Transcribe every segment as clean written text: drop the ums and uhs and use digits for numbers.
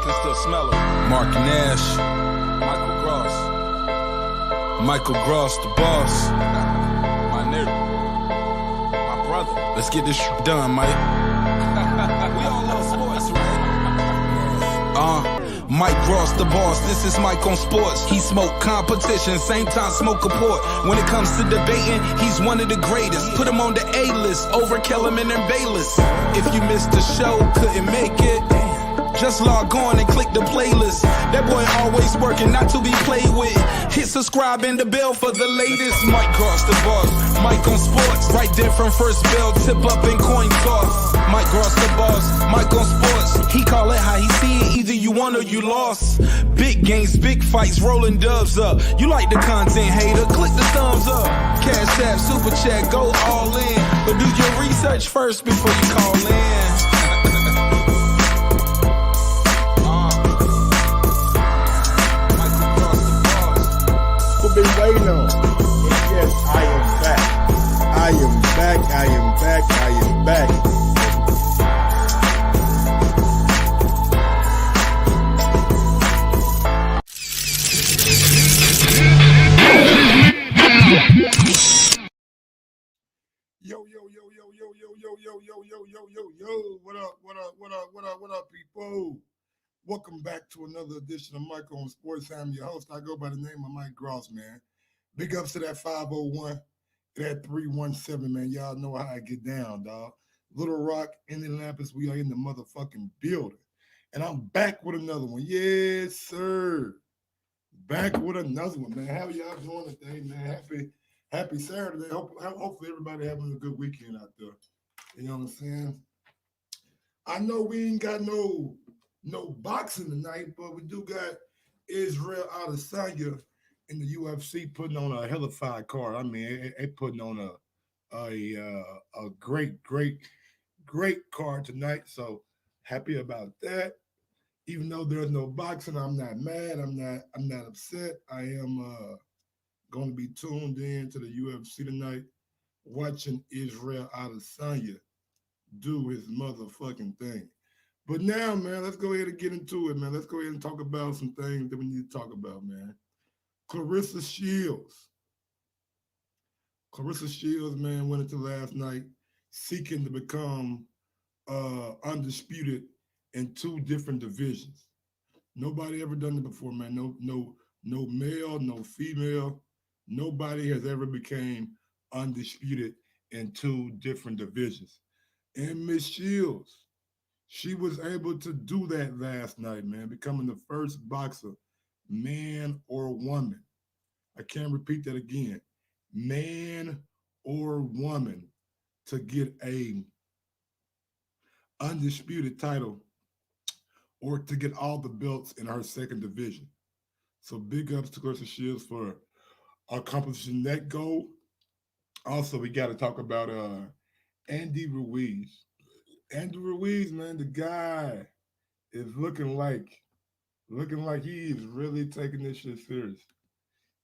can still smell it. Mark Nash, Michael Gross, the boss. My nigga. My brother. Let's get this shit done, Mike. We all love sports, right? Mike Gross, the boss. This is Mike on sports. He smoke competition, same time smoke a port. When it comes to debating, he's one of the greatest. Put him on the A-list over Kellerman and Bayless. If you missed the show, couldn't make it, just log on and click the playlist. That boy always working, not to be played with. Hit subscribe and the bell for the latest. Mike Gross, the boss. Mike on sports. Right there from first bell, tip up and coin toss. Mike Gross, the boss. Mike on sports. He call it how he see it. Either you won or you lost. Big games, big fights, rolling dubs up. You like the content, hater? Click the thumbs up. Cashapp, super chat, go all in. But do your research first before you call in. Been waiting on. And yes, I am back. I am back. I am back. I am back. Yo. What up, people? Welcome back to another edition of Mike on Sports. I'm your host. I go by the name of Mike Gross, man. Big ups to that 501, that 317, man. Y'all know how I get down, dog. Little Rock, Indianapolis, we are in the motherfucking building. And I'm back with another one. Yes, sir. Back with another one, man. How y'all doing today, man? Happy Saturday. Hopefully everybody having a good weekend out there. You know what I'm saying? I know we ain't got no boxing tonight, but we do got Israel Adesanya in the UFC putting on a hellified card. I mean, they putting on a great card tonight. So happy about that. Even though there's no boxing, I'm not mad. I'm not upset. I am going to be tuned in to the UFC tonight, watching Israel Adesanya do his motherfucking thing. But now, man, let's go ahead and get into it, man. Let's go ahead and talk about some things that we need to talk about, man. Clarissa Shields. Clarissa Shields, man, went into last night seeking to become undisputed in 2 different divisions. Nobody ever done it before, man. No male, no female. Nobody has ever became undisputed in 2 different divisions. And Miss Shields, she was able to do that last night, man, becoming the first boxer, man or woman. I can't repeat that again. Man or woman to get a undisputed title or to get all the belts in her second division. So big ups to Clarissa Shields for accomplishing that goal. Also, we got to talk about Andy Ruiz. Andy Ruiz, man, the guy is looking like he is really taking this shit serious.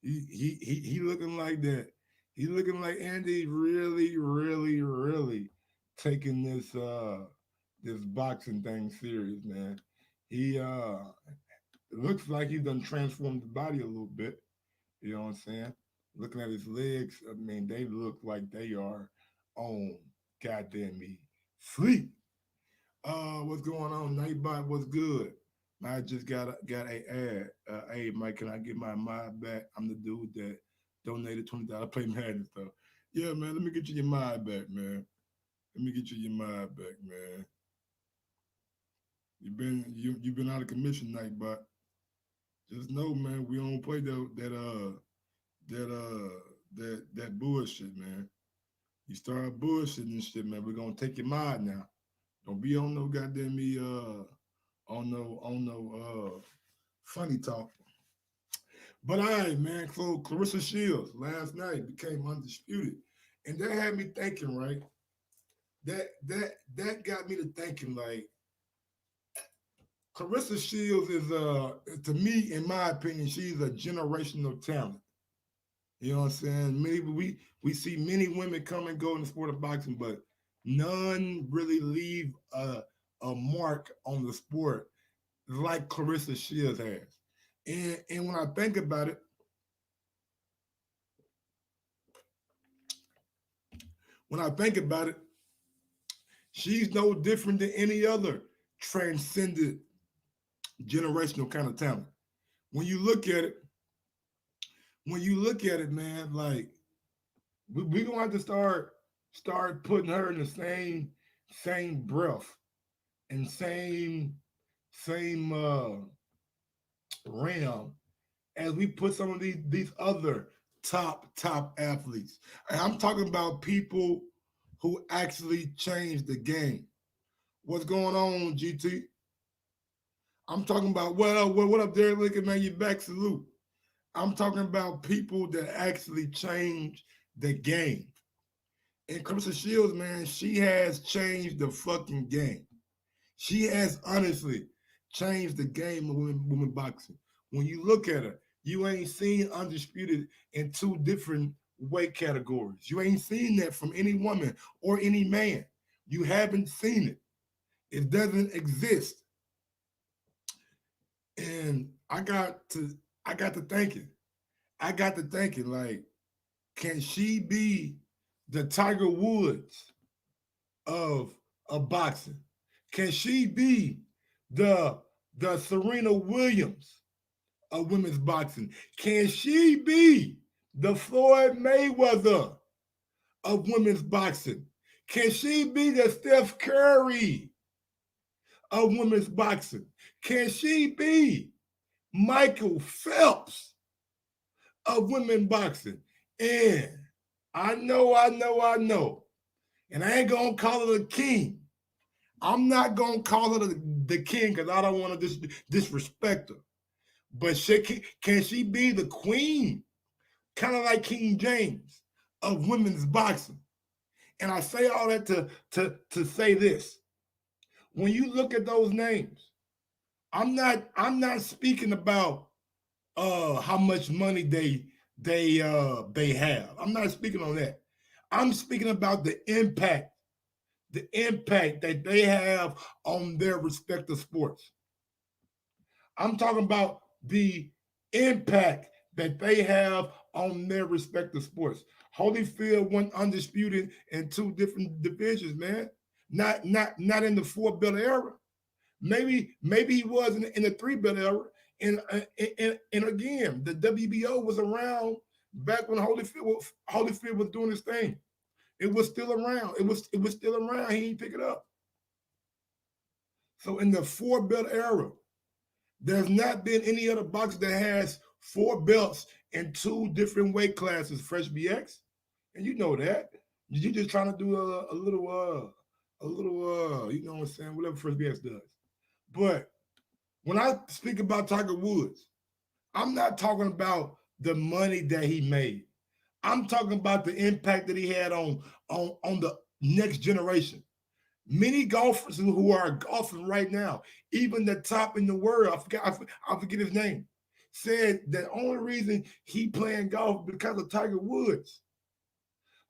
He looking like that. He looking like Andy really taking this boxing thing serious, man. He it looks like he's done transformed the body a little bit. You know what I'm saying? Looking at his legs, I mean, they look like they are on goddamn me sleep. What's going on? Nightbot, what's good? I just got a ad. Hey, Mike, can I get my mod back? I'm the dude that donated $20 to play Madden stuff. Yeah, man, let me get you your mod back, man. Let me get you your mod back, man. You've been out of commission, Nightbot. Just know, man, we don't play that bullshit, man. You start bullshitting and shit, man. We're gonna take your mod now. Don't be on no goddamn me on no funny talk. But all right, man. So Clarissa Shields last night became undisputed. And that had me thinking, right? That got me to thinking, like, Clarissa Shields is to me, in my opinion, she's a generational talent. You know what I'm saying? Maybe we see many women come and go in the sport of boxing, but none really leave a mark on the sport like Clarissa Shields has. And when I think about it, she's no different than any other transcendent generational kind of talent. When you look at it, man, like we gonna have to start putting her in the same breath and same realm as we put some of these other top athletes. And I'm talking about people who actually changed the game. What's going on, GT? I'm talking about what up there, looking man, you back salute. I'm talking about people that actually change the game. And Clarissa Shields, man, she has changed the fucking game. She has honestly changed the game of women boxing. When you look at her, you ain't seen Undisputed in two different weight categories. You ain't seen that from any woman or any man. You haven't seen it. It doesn't exist. And I got to thinking. Like, can she be the Tiger Woods of boxing? Can she be the Serena Williams of women's boxing? Can she be the Floyd Mayweather of women's boxing? Can she be the Steph Curry of women's boxing? Can she be Michael Phelps of women's boxing? And I know, and I ain't gonna call her the king. I'm not gonna call her the king because I don't want to disrespect her. But can she be the queen, kind of like King James of women's boxing? And I say all that to say this: when you look at those names, I'm not speaking about how much money they have. I'm not speaking on that. I'm speaking about the impact that they have on their respective sports. I'm talking about the impact that they have on their respective sports. Holyfield went undisputed in two different divisions, man. Not in the 4-belt era. Maybe he was in the 3-belt era. And again, the WBO was around back when Holyfield was doing his thing. It was still around. It was still around. He didn't pick it up. So in the 4-belt era, there's not been any other boxer that has 4 belts in 2 different weight classes, Fresh BX. And you know that. You're just trying to do a little, you know what I'm saying, whatever Fresh BX does. But when I speak about Tiger Woods, I'm not talking about the money that he made. I'm talking about the impact that he had on the next generation. Many golfers who are golfing right now, even the top in the world, I forget his name, said the only reason he playing golf because of Tiger Woods.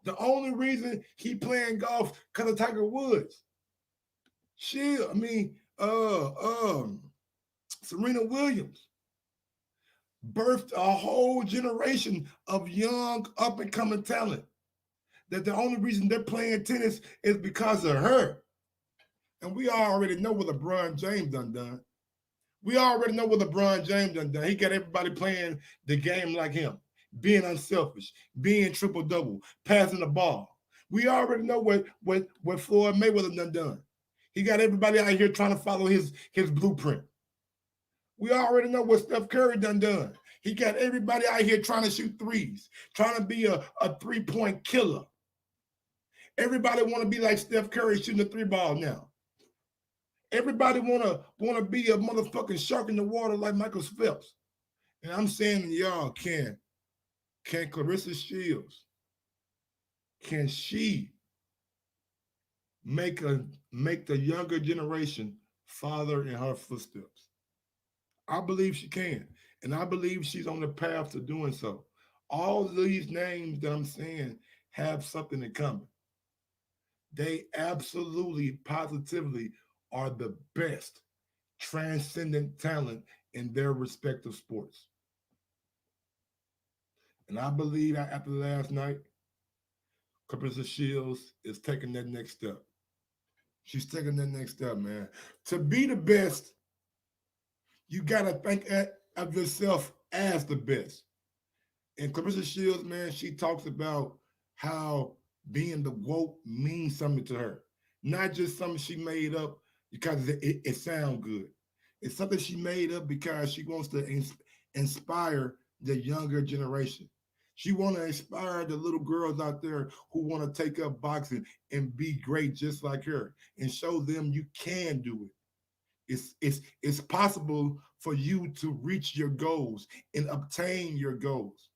The only reason he playing golf because of Tiger Woods. Serena Williams birthed a whole generation of young up-and-coming talent that the only reason they're playing tennis is because of her. And we already know what LeBron James done. We already know what LeBron James done. He got everybody playing the game like him, being unselfish, being triple-double, passing the ball. We already know what Floyd Mayweather done. He got everybody out here trying to follow his blueprint. We already know what Steph Curry done. He got everybody out here trying to shoot threes, trying to be a 3-point killer. Everybody want to be like Steph Curry shooting a 3-ball now. Everybody wanna be a motherfucking shark in the water like Michael Phelps. And I'm saying to y'all, can Clarissa Shields, can she make the younger generation follow in her footsteps? I believe she can. And I believe she's on the path to doing so. All these names that I'm saying have something in common. They absolutely, positively are the best transcendent talent in their respective sports. And I believe that after last night, Clarissa Shields is taking that next step. She's taking that next step, man. To be the best, you got to think of yourself as the best. And Clarissa Shields, man, she talks about how being the GWOAT means something to her. Not just something she made up because it sounds good. It's something she made up because she wants to inspire the younger generation. She want to inspire the little girls out there who want to take up boxing and be great just like her and show them you can do it. It's possible for you to reach your goals and obtain your goals.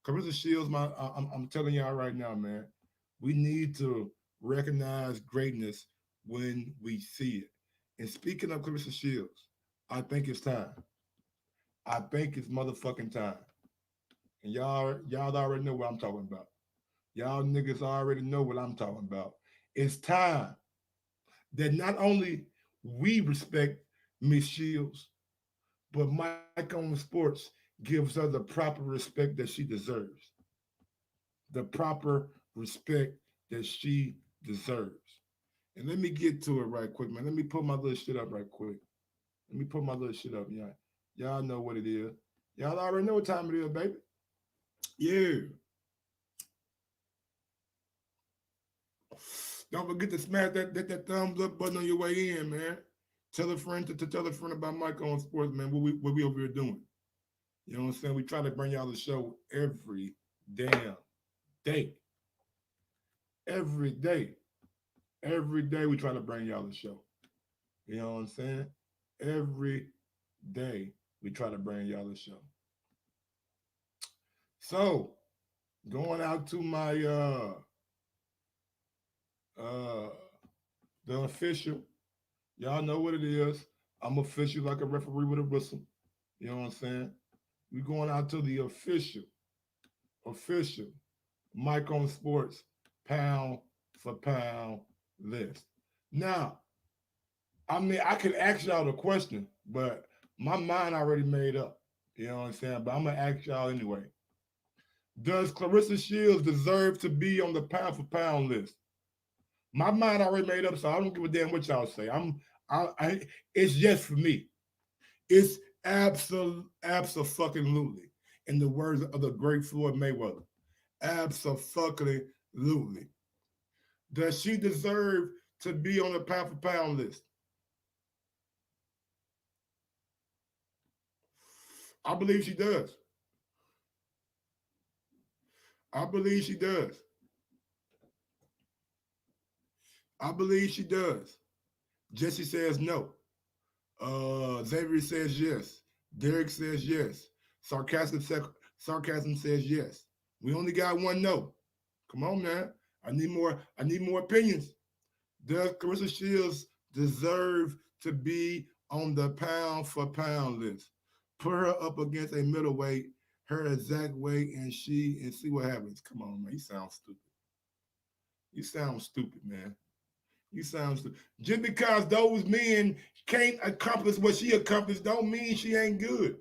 Clarissa Shields, I'm telling y'all right now, man, we need to recognize greatness when we see it. And speaking of Clarissa Shields, I think it's time. I think it's motherfucking time. And y'all already know what I'm talking about. Y'all niggas already know what I'm talking about. It's time that not only we respect Miss Shields, but Mike on Sports gives her the proper respect that she deserves. The proper respect that she deserves. And let me get to it right quick, man. Let me put my little shit up right quick. Let me put my little shit up, y'all. Y'all know what it is. Y'all already know what time it is, baby. Yeah. Don't forget to smash that thumbs up button on your way in, man. Tell a friend to tell a friend about Mike on Sports, man. What we over here doing. You know what I'm saying? We try to bring y'all the show every damn day. Every day. Every day we try to bring y'all the show. You know what I'm saying? Every day we try to bring y'all the show. So, going out to my the official, y'all know what it is. I'm official like a referee with a whistle. You know what I'm saying? We're going out to the official Mike on Sports pound for pound list. Now, I mean, I could ask y'all the question, but my mind already made up. You know what I'm saying? But I'm going to ask y'all anyway. Does Clarissa Shields deserve to be on the pound for pound list? My mind already made up, so I don't give a damn what y'all say. It's yes for me. It's absolutely. In the words of the great Floyd Mayweather, absolutely. Does she deserve to be on the pound for pound list? I believe she does. I believe she does. I believe she does. Jesse says no. Xavier says yes. Derek says yes. Sarcasm says yes. We only got one no. Come on, man. I need more opinions. Does Clarissa Shields deserve to be on the pound for pound list? Put her up against a middleweight, her exact weight, and see what happens. Come on, man. You sound stupid. You sound stupid, man. You sound stupid. Just because those men can't accomplish what she accomplished don't mean she ain't good.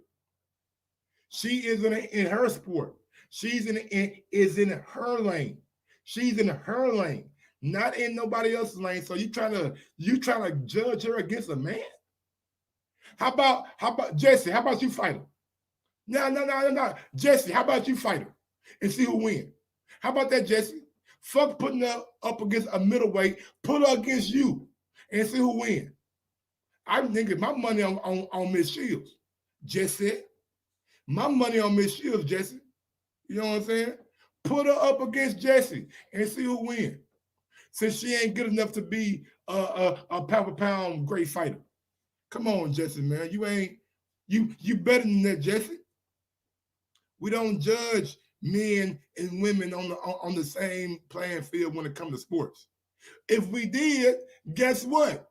She is in her sport. She's is in her lane. She's in her lane, not in nobody else's lane. So you trying to judge her against a man? How about Jesse? How about you fight her? No. Jesse, how about you fight her and see who wins? How about that, Jesse? Fuck putting her up against a middleweight. Put her against you and see who wins. I'm thinking my money on Miss Shields. Jesse, my money on Miss Shields, Jesse. You know what I'm saying? Put her up against Jesse and see who wins. Since she ain't good enough to be a pound for pound great fighter. Come on, Jesse, man. You better than that, Jesse. We don't judge men and women on the same playing field when it comes to sports. If we did, guess what?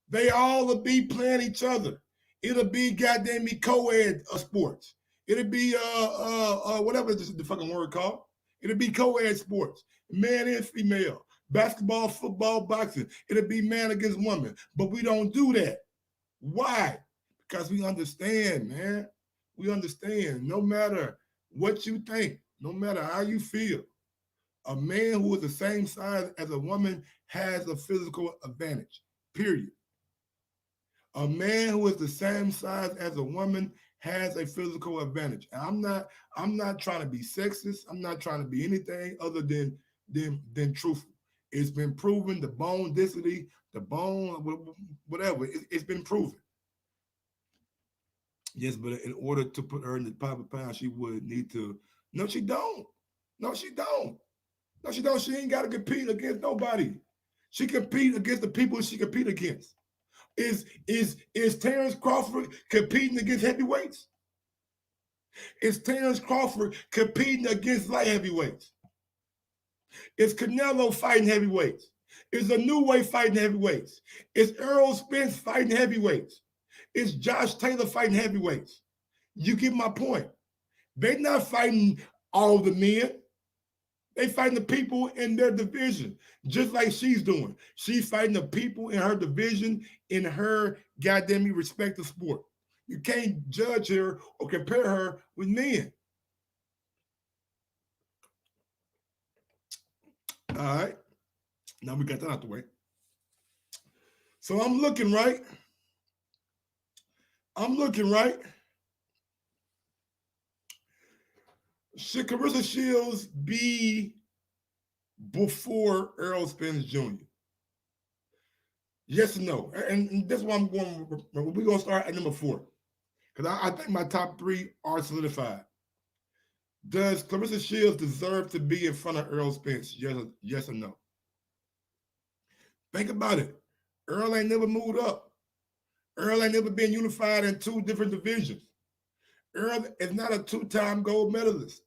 They all will be playing each other. It'll be goddamn me co-ed sports. It'll be whatever the fucking word called. It'll be co-ed sports, man and female, basketball, football, boxing. It'll be man against woman. But we don't do that. Why? Because we understand, man. We understand. No matter what you think, no matter how you feel, a man who is the same size as a woman has a physical advantage. Period. A man who is the same size as a woman has a physical advantage. And I'm not trying to be sexist. I'm not trying to be anything other than truthful. It's been proven, the bone density, the bone, whatever, it's been proven. Yes, but in order to put her in the proper pound, she would need to. No, she don't. No, she don't. No, she don't. She ain't got to compete against nobody. She compete against the people she compete against. Is Terrence Crawford competing against heavyweights? Is Terrence Crawford competing against light heavyweights? Is Canelo fighting heavyweights? Is a new way fighting heavyweights? Is Errol Spence fighting heavyweights? Is Josh Taylor fighting heavyweights? You get my point. They're not fighting all the men. They fighting the people in their division, just like she's doing. She's fighting the people in her division, in her goddamn respective sport. You can't judge her or compare her with men. All right. Now we got that out the way. So I'm looking right. Should Clarissa Shields be before Errol Spence Jr.? Yes or no? And that's why we're going to start at number 4. Because I think my top 3 are solidified. Does Clarissa Shields deserve to be in front of Errol Spence? Yes or no? Think about it. Errol ain't never moved up. Errol ain't never been unified in 2 different divisions. Errol is not a 2-time gold medalist.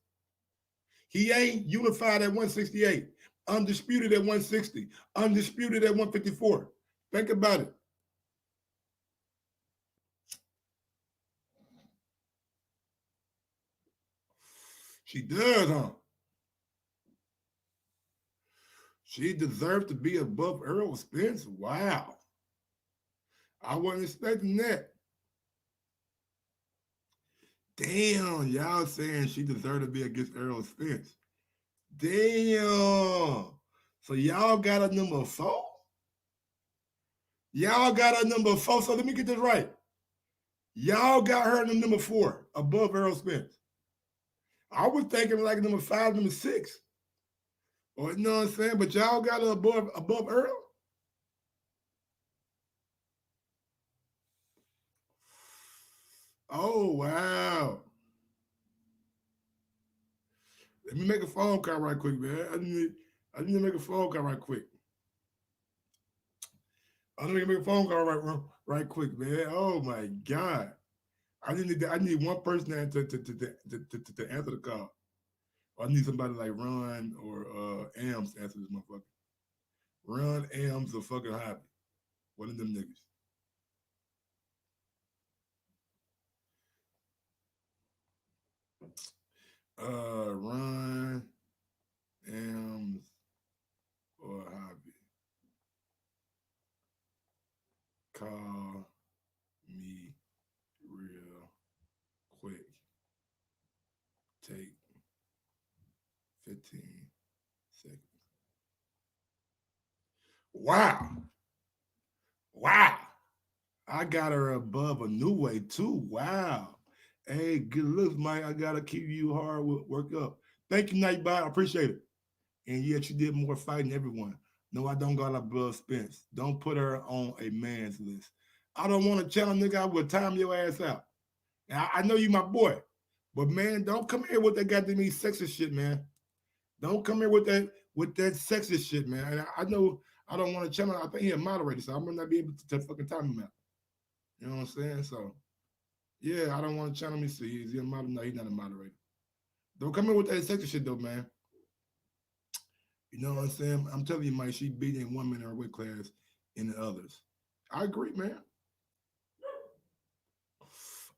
He ain't unified at 168, undisputed at 160, undisputed at 154. Think about it. She does, huh? She deserves to be above Errol Spence? Wow. I wasn't expecting that. Damn, y'all saying she deserved to be against Errol Spence. Damn. So y'all got a number 4? Y'all got a number 4. So let me get this right. Y'all got her in the number 4 above Errol Spence. I was thinking like number 5, number 6. Or you know what I'm saying? But y'all got her above Earl? Oh, wow. Let me make a phone call right quick, man. I need to make a phone call right quick. I need to make a phone call right quick, man. Oh my God. I need one person to answer the call. I need somebody like Ron or Ams to answer this motherfucker. Ron, Ams, or fucking Hobby. One of them niggas. Ron, Ams, or Hobby. Call me real quick. Take 15 seconds. Wow. I got her above a new way too. Wow. Hey, good looks, Mike. I gotta keep you hard work up. Thank you, Nightbot. I appreciate it. And yet you did more fighting everyone. No, I don't got above Spence. Don't put her on a man's list. I don't want to challenge nigga. I will time your ass out. Now, I know you my boy, but man, don't come here with that goddamn sexist shit, man. Don't come here with that sexist shit, man. And I know I don't want to challenge. I think he's a moderator, so I'm gonna not be able to fucking time him out. You know what I'm saying? So, yeah, I don't want to channel me. See, is he a moderator? No, he's not a moderator. Don't come here with that sexist shit, though, man. You know what I'm saying? I'm telling you, Mike, she beating one man in her weight class in the others. I agree, man.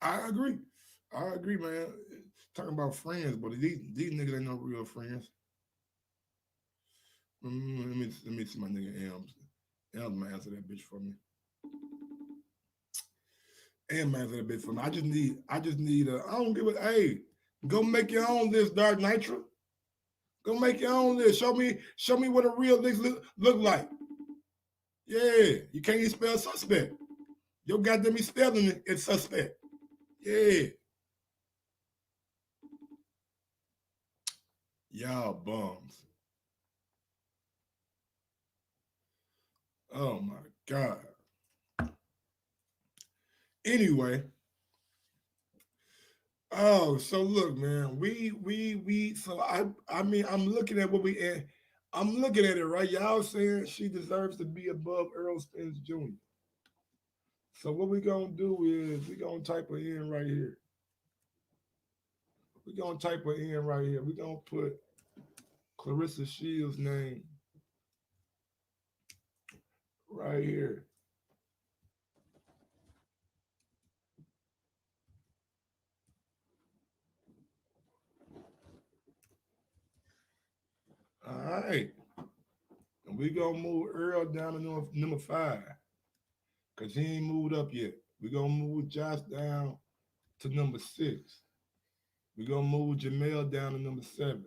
I agree, man. Talking about friends, but these niggas ain't no real friends. Let me see my nigga Elms. Elms might answer that bitch for me. And man's a bit for me. I just need I don't give a hey, go make your own list, Dark Nitro. Go make your own list. Show me what a real list look like. Yeah, you can't even spell suspect. Your goddamn spelling it, it's suspect. Yeah. Y'all bums. Oh my God. Anyway. Oh, so look, man. So I mean, I'm looking at what we at. I'm looking at it, right? Y'all saying she deserves to be above Earl Spence Jr. So what we gonna do is we gonna type her in right here. We're gonna type her in right here. We're gonna put Clarissa Shields' name right here. All right. And we're gonna move Earl down to number 5. Because he ain't moved up yet. We're gonna move Josh down to number 6. We're gonna move Jamel down to number 7.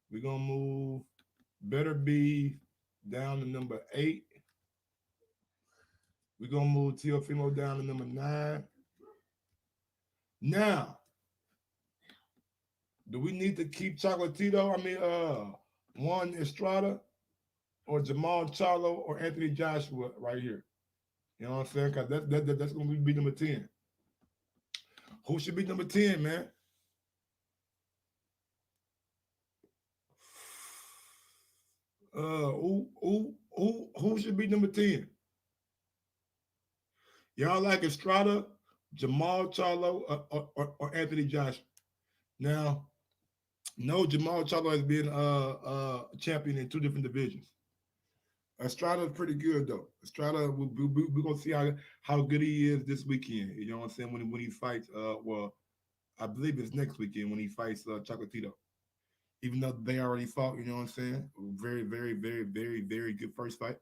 We're gonna move Better Be down to number 8. We're gonna move Teofimo down to number 9. Now, do we need to keep Chocolatito? I mean, Juan Estrada or Jamal Charlo or Anthony Joshua right here. You know what I'm saying? Because that's going to be number 10. Who should be number 10, man? Who should be number 10? Y'all like Estrada, Jamal Charlo, or Anthony Joshua? Now, no, Jamal Charlo has been champion in 2 different divisions. Estrada is pretty good though. Estrada, we're gonna see how good he is this weekend. You know what I'm saying? When he fights, well, I believe it's next weekend when he fights Chocolatito. Even though they already fought, you know what I'm saying? Very, very, very, very, very good first fight.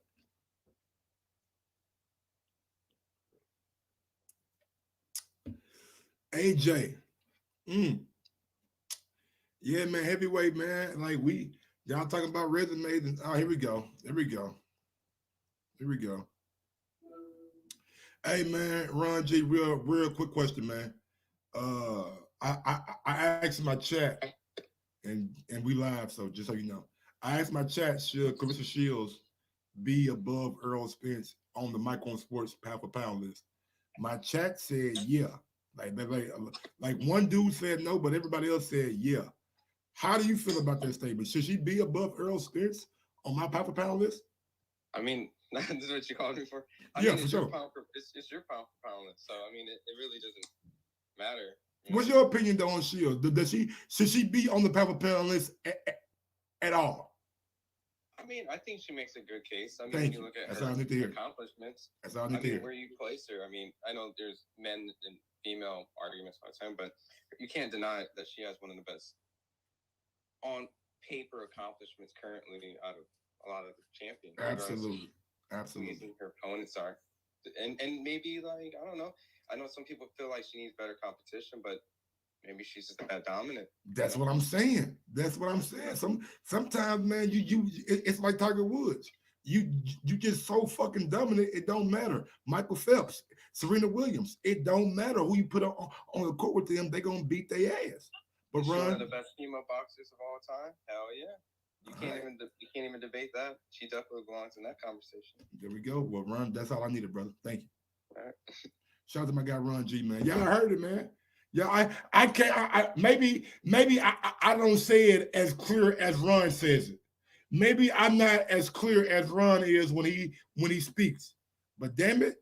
AJ. Yeah, man, heavyweight, man. Like y'all talking about resumes and here we go. Hey man, Ron G, real quick question, man. I asked my chat, and we live, so just so you know, I asked my chat, should Clarissa Shields be above Earl Spence on the Mike on Sports pound for pound list? My chat said yeah. Like one dude said no, but everybody else said yeah. How do you feel about that statement? Should she be above Earl Spence on my pound for pound list? I mean, this is what you called me for. I yeah, mean, for sure. It's your pound for pound list, so I mean, it really doesn't matter. What's your opinion though on Shields? Should she be on the pound for pound list at all? I mean, I think she makes a good case. I mean, when you look at That's her all I need to hear. accomplishments. That's all I need to hear. Where you place her. I mean, I know there's men and female arguments all the time, but you can't deny that she has one of the best on paper accomplishments currently out of a lot of the champions. Absolutely. Her opponents are, and maybe like I don't know. I know some people feel like she needs better competition, but maybe she's just that dominant. That's what I'm saying. Sometimes, man, it's like Tiger Woods. You just so fucking dominant, it don't matter. Michael Phelps, Serena Williams, it don't matter who you put on the court with them, they gonna beat their ass. But she's Ron, one of the best female boxers of all time. Hell yeah. You can't even debate that. She definitely belongs in that conversation. There we go. Well, Ron, that's all I needed, brother. Thank you. All right. Shout out to my guy Ron G, man. Y'all heard it, man. Yeah, I can't. Maybe I don't say it as clear as Ron says it. Maybe I'm not as clear as Ron is when he speaks. But damn it,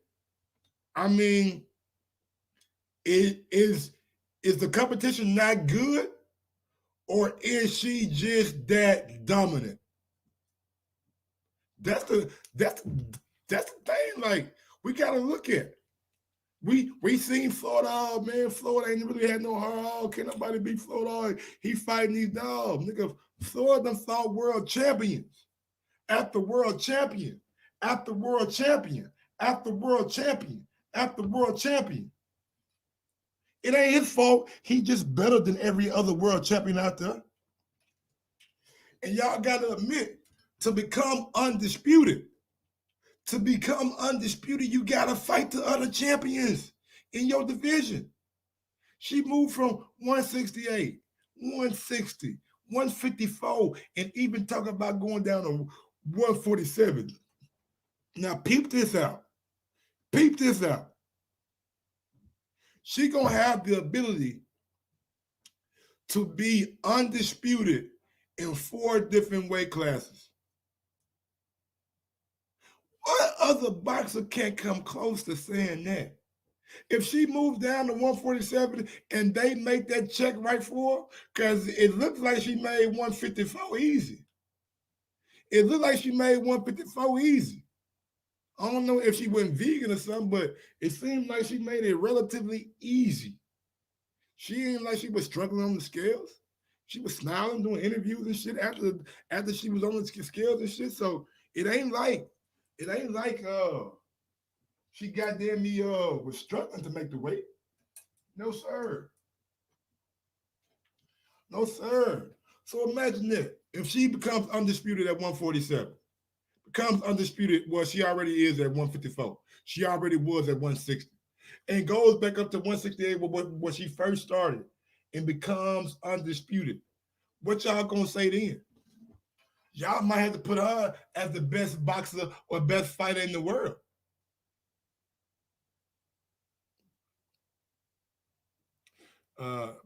I mean, is the competition not good, or is she just that dominant? That's the thing. Like we gotta look at. We seen Florida, oh, man. Florida ain't really had no heart. Oh, can't nobody beat Florida. He fighting these dogs. Nigga, Florida done fought world champions. After world champion. After world champion. After world champion. After world champion. It ain't his fault. He just better than every other world champion out there. And y'all got to admit, to become undisputed, you got to fight the other champions in your division. She moved from 168, 160, 154, and even talking about going down to 147. Now, peep this out. Peep this out. She going to have the ability to be undisputed in 4 different weight classes. What other boxer can't come close to saying that? If she moves down to 147 and they make that check right for her, because it looks like she made 154 easy. It looked like she made 154 easy. I don't know if she went vegan or something, but it seemed like she made it relatively easy. She ain't like she was struggling on the scales. She was smiling, doing interviews and shit after she was on the scales and shit. So it ain't like she goddamn me was struggling to make the weight. No sir. No sir. So imagine that. If she becomes undisputed at 147, becomes undisputed, well, she already is at 154. She already was at 160. And goes back up to 168 when she first started and becomes undisputed. What y'all gonna say then? Y'all might have to put her as the best boxer or best fighter in the world.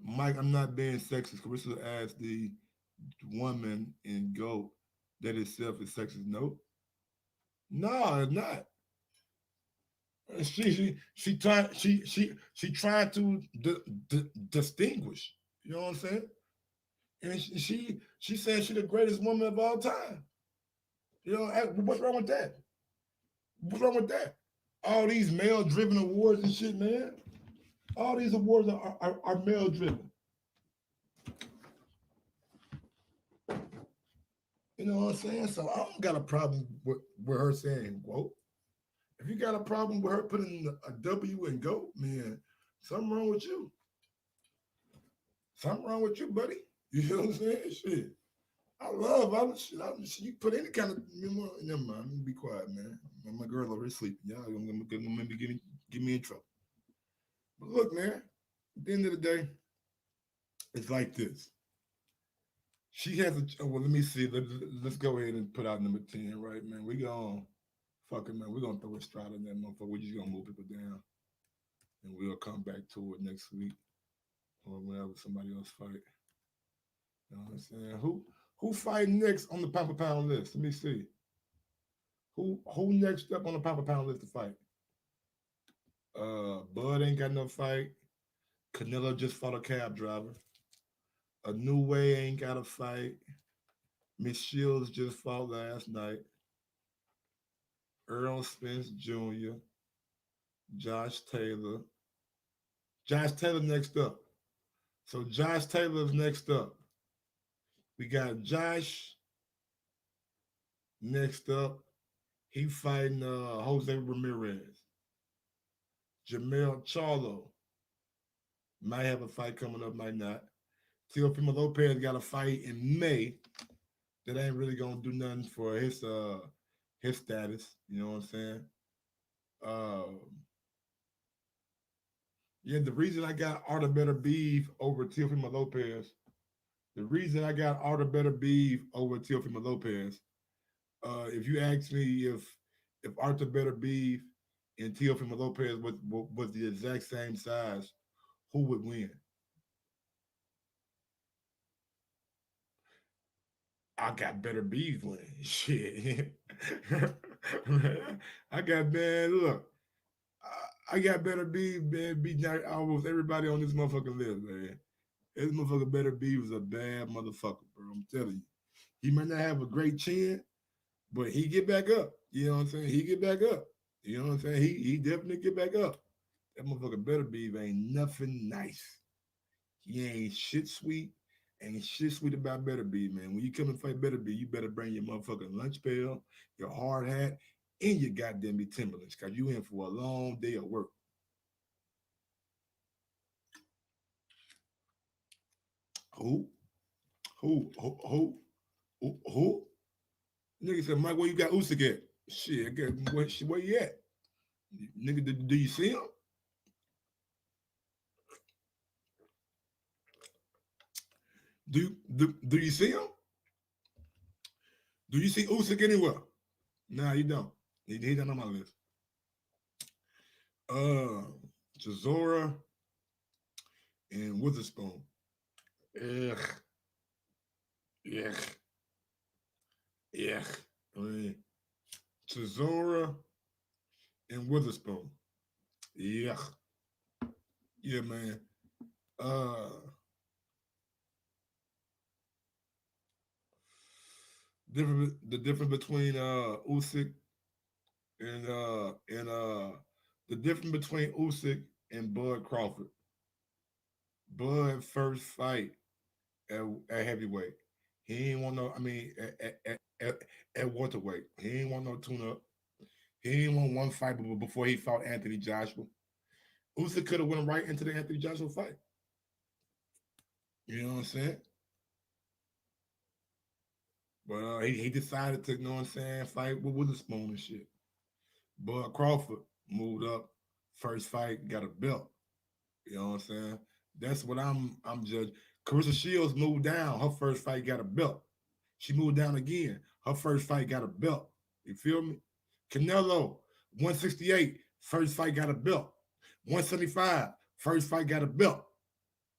Mike, I'm not being sexist. Clarissa asked the woman in GOAT that itself is sexist. Nope. No, it's not. She trying to distinguish. You know what I'm saying? And she said she's the greatest woman of all time. You know, what's wrong with that? What's wrong with that? All these male-driven awards and shit, man. All these awards are male-driven. You know what I'm saying? So I don't got a problem with her saying GWOAT. If you got a problem with her putting a W in GOAT, man, something wrong with you. Something wrong with you, buddy. You know what I'm saying? Shit. I love all the shit. You put any kind of, never mind. I'm gonna be quiet, man. My girl over here sleeping. Y'all gonna get me in trouble. But look, man, at the end of the day, it's like this. She has a, well, let me see. Let's go ahead and put out number 10, right, man? We gonna, fuck it, man. We're gonna throw a stride in that motherfucker. We're just gonna move people down. And we'll come back to it next week or whenever somebody else fight. You know what I'm saying? Who fighting next on the pound for pound list? Let me see. Who next up on the pound for pound list to fight? Bud ain't got no fight. Canelo just fought a cab driver. A New Way ain't got a fight. Miss Shields just fought last night. Earl Spence Jr. Josh Taylor. Josh Taylor next up. So Josh Taylor's next up. We got Josh next up. He fighting Jose Ramirez. Jamel Charlo might have a fight coming up, might not. Teofimo Lopez got a fight in May that ain't really gonna do nothing for his status. You know what I'm saying? Yeah, the reason I got Arthur Better Beef over Teofimo Lopez, if you ask me if Arthur Better Beef and Teofimo Lopez was the exact same size, who would win? I got Better Beef winning. Shit. I got, man, look. I got Better Beef, man, beating out almost everybody on this motherfucking list, man. This motherfucker Better Beef was a bad motherfucker, bro. I'm telling you. He might not have a great chin, but he get back up. You know what I'm saying? He get back up. You know what I'm saying? He definitely get back up. That motherfucker Better Beef ain't nothing nice. He ain't shit sweet. Ain't shit sweet about Better Beef, man. When you come and fight Better Beef, you better bring your motherfucking lunch pail, your hard hat, and your goddamn Timberlands, because you in for a long day of work. Who? Who? Who? Nigga said, Mike, where you got Usyk at? Shit, I got where you at? Nigga, do you see him? Do you see him? Do you see Usyk anywhere? Nah, you don't. He's not on my list. Chisora and Witherspoon. Ugh. Yeah. I mean, Chisora and Witherspoon. Yeah. Yeah, man. The difference between Usyk and the difference between Usyk and Bud Crawford. Bud first fight at heavyweight. He ain't want no. I mean, at welterweight, he ain't want no tune up. He ain't want one fight before he fought Anthony Joshua. Usyk could have went right into the Anthony Joshua fight. You know what I'm saying? But he decided to, you know what I'm saying, fight with Witherspoon and shit. Bud Crawford moved up, first fight, got a belt. You know what I'm saying? That's what I'm judging. Clarissa Shields moved down. Her first fight got a belt. She moved down again. Her first fight got a belt. You feel me? Canelo, 168, first fight got a belt. 175, first fight got a belt.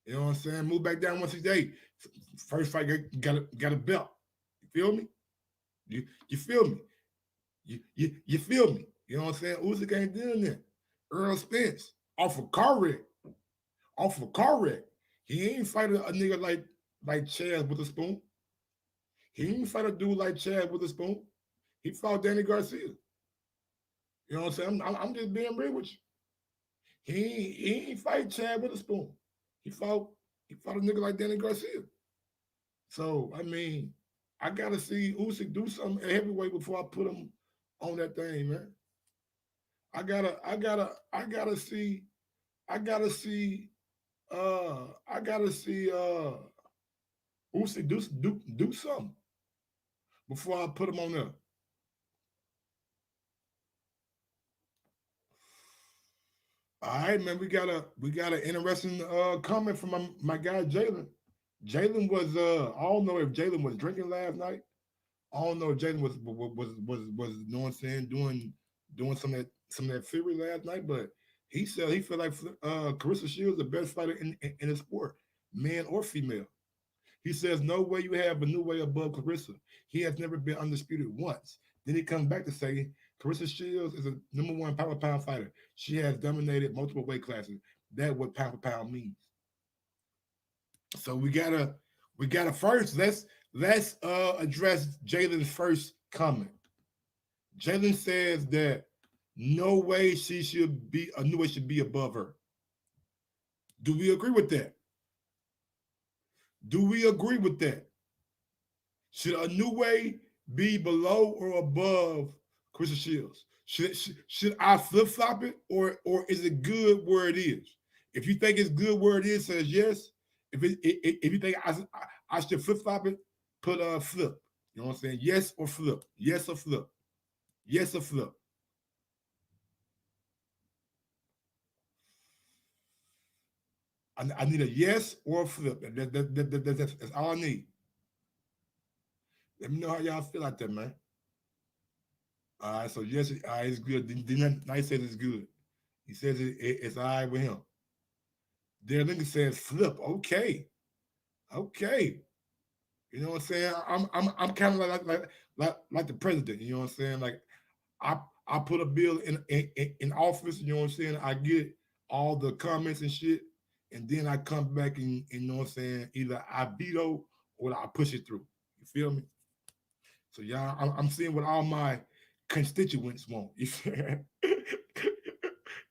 You know what I'm saying? Moved back down 168, first fight got a belt. You feel me? You feel me? You feel me? You know what I'm saying? Usyk ain't doing that. Earl Spence, off a car wreck. He ain't fight a nigga like Chad Witherspoon. He ain't fight a dude like Chad Witherspoon. He fought Danny Garcia. You know what I'm saying? I'm just being real with you. He ain't fight Chad Witherspoon. He fought a nigga like Danny Garcia. So I mean, I gotta see Usyk do something at heavyweight before I put him on that thing, man. I gotta see Usyk do something before I put him on there. All right, man. We got an interesting comment from my guy Jalen. Jalen was I don't know if Jalen was drinking last night. I don't know if Jalen was you know what I'm saying, doing some of that fury last night, but he said he felt like Clarissa Shields the best fighter in the sport, man or female. He says, no way you have a new way above Clarissa. He has never been undisputed once. Then he comes back to say, Clarissa Shields is a #1 pound fighter. She has dominated multiple weight classes. That's what pound for pound means. So we gotta first, let's address Jalen's first comment. Jalen says that no way should be above her. Do we agree with that? Should a new way be below or above Clarissa Shields? Should I flip-flop it or is it good where it is? If you think it's good where it is, says yes. If you think I should flip-flop it, put a flip. You know what I'm saying? Yes or flip. Yes or flip. Yes or flip. I need a yes or a flip. That's all I need. Let me know how y'all feel out there, man. All right, so yes, all right, it's good. Now he says it's good. He says it's all right with him. Darren Lincoln says flip. Okay. You know what I'm saying? I'm kind of like the president. You know what I'm saying? Like I put a bill in office. You know what I'm saying? I get all the comments and shit, and then I come back and you know what I'm saying? Either I veto or I push it through. You feel me? So y'all, I'm seeing what all my constituents want. You see?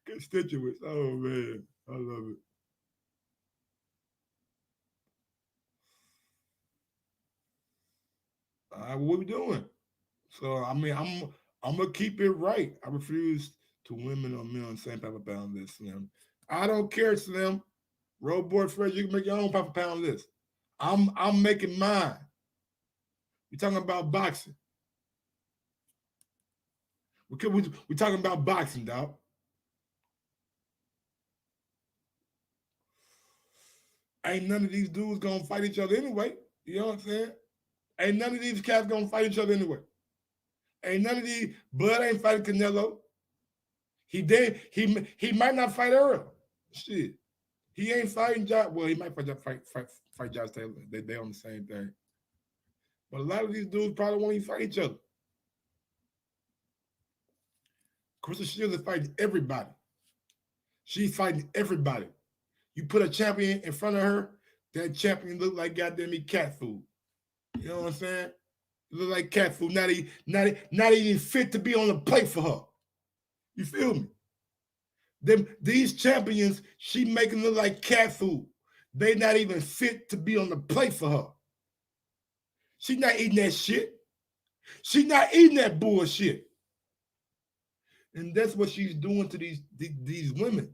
Constituents. Oh man, I love it. All right, what we doing? So I mean, I'm gonna keep it right. I refuse to women or men on the same pound for pound list, Slim. I don't care, Slim. Road board Fred, you can make your own pound for pound list. I'm making mine. We're talking about boxing. We're talking about boxing, dog. Ain't none of these dudes gonna fight each other anyway. You know what I'm saying? Ain't none of these cats gonna fight each other anyway. Ain't none of these. Bud ain't fighting Canelo. He did. He might not fight Earl. Shit. He ain't fighting Josh. Well, he might fight Josh Taylor. They on the same thing. But a lot of these dudes probably won't even fight each other. Clarissa Shields is fighting everybody. She's fighting everybody. You put a champion in front of her, that champion look like goddamn cat food. You know what I'm saying? Look like cat food. Not even fit to be on the plate for her. You feel me? These champions, she making look like cat food. They not even fit to be on the plate for her. She not eating that shit. She not eating that bullshit. And that's what she's doing to these women.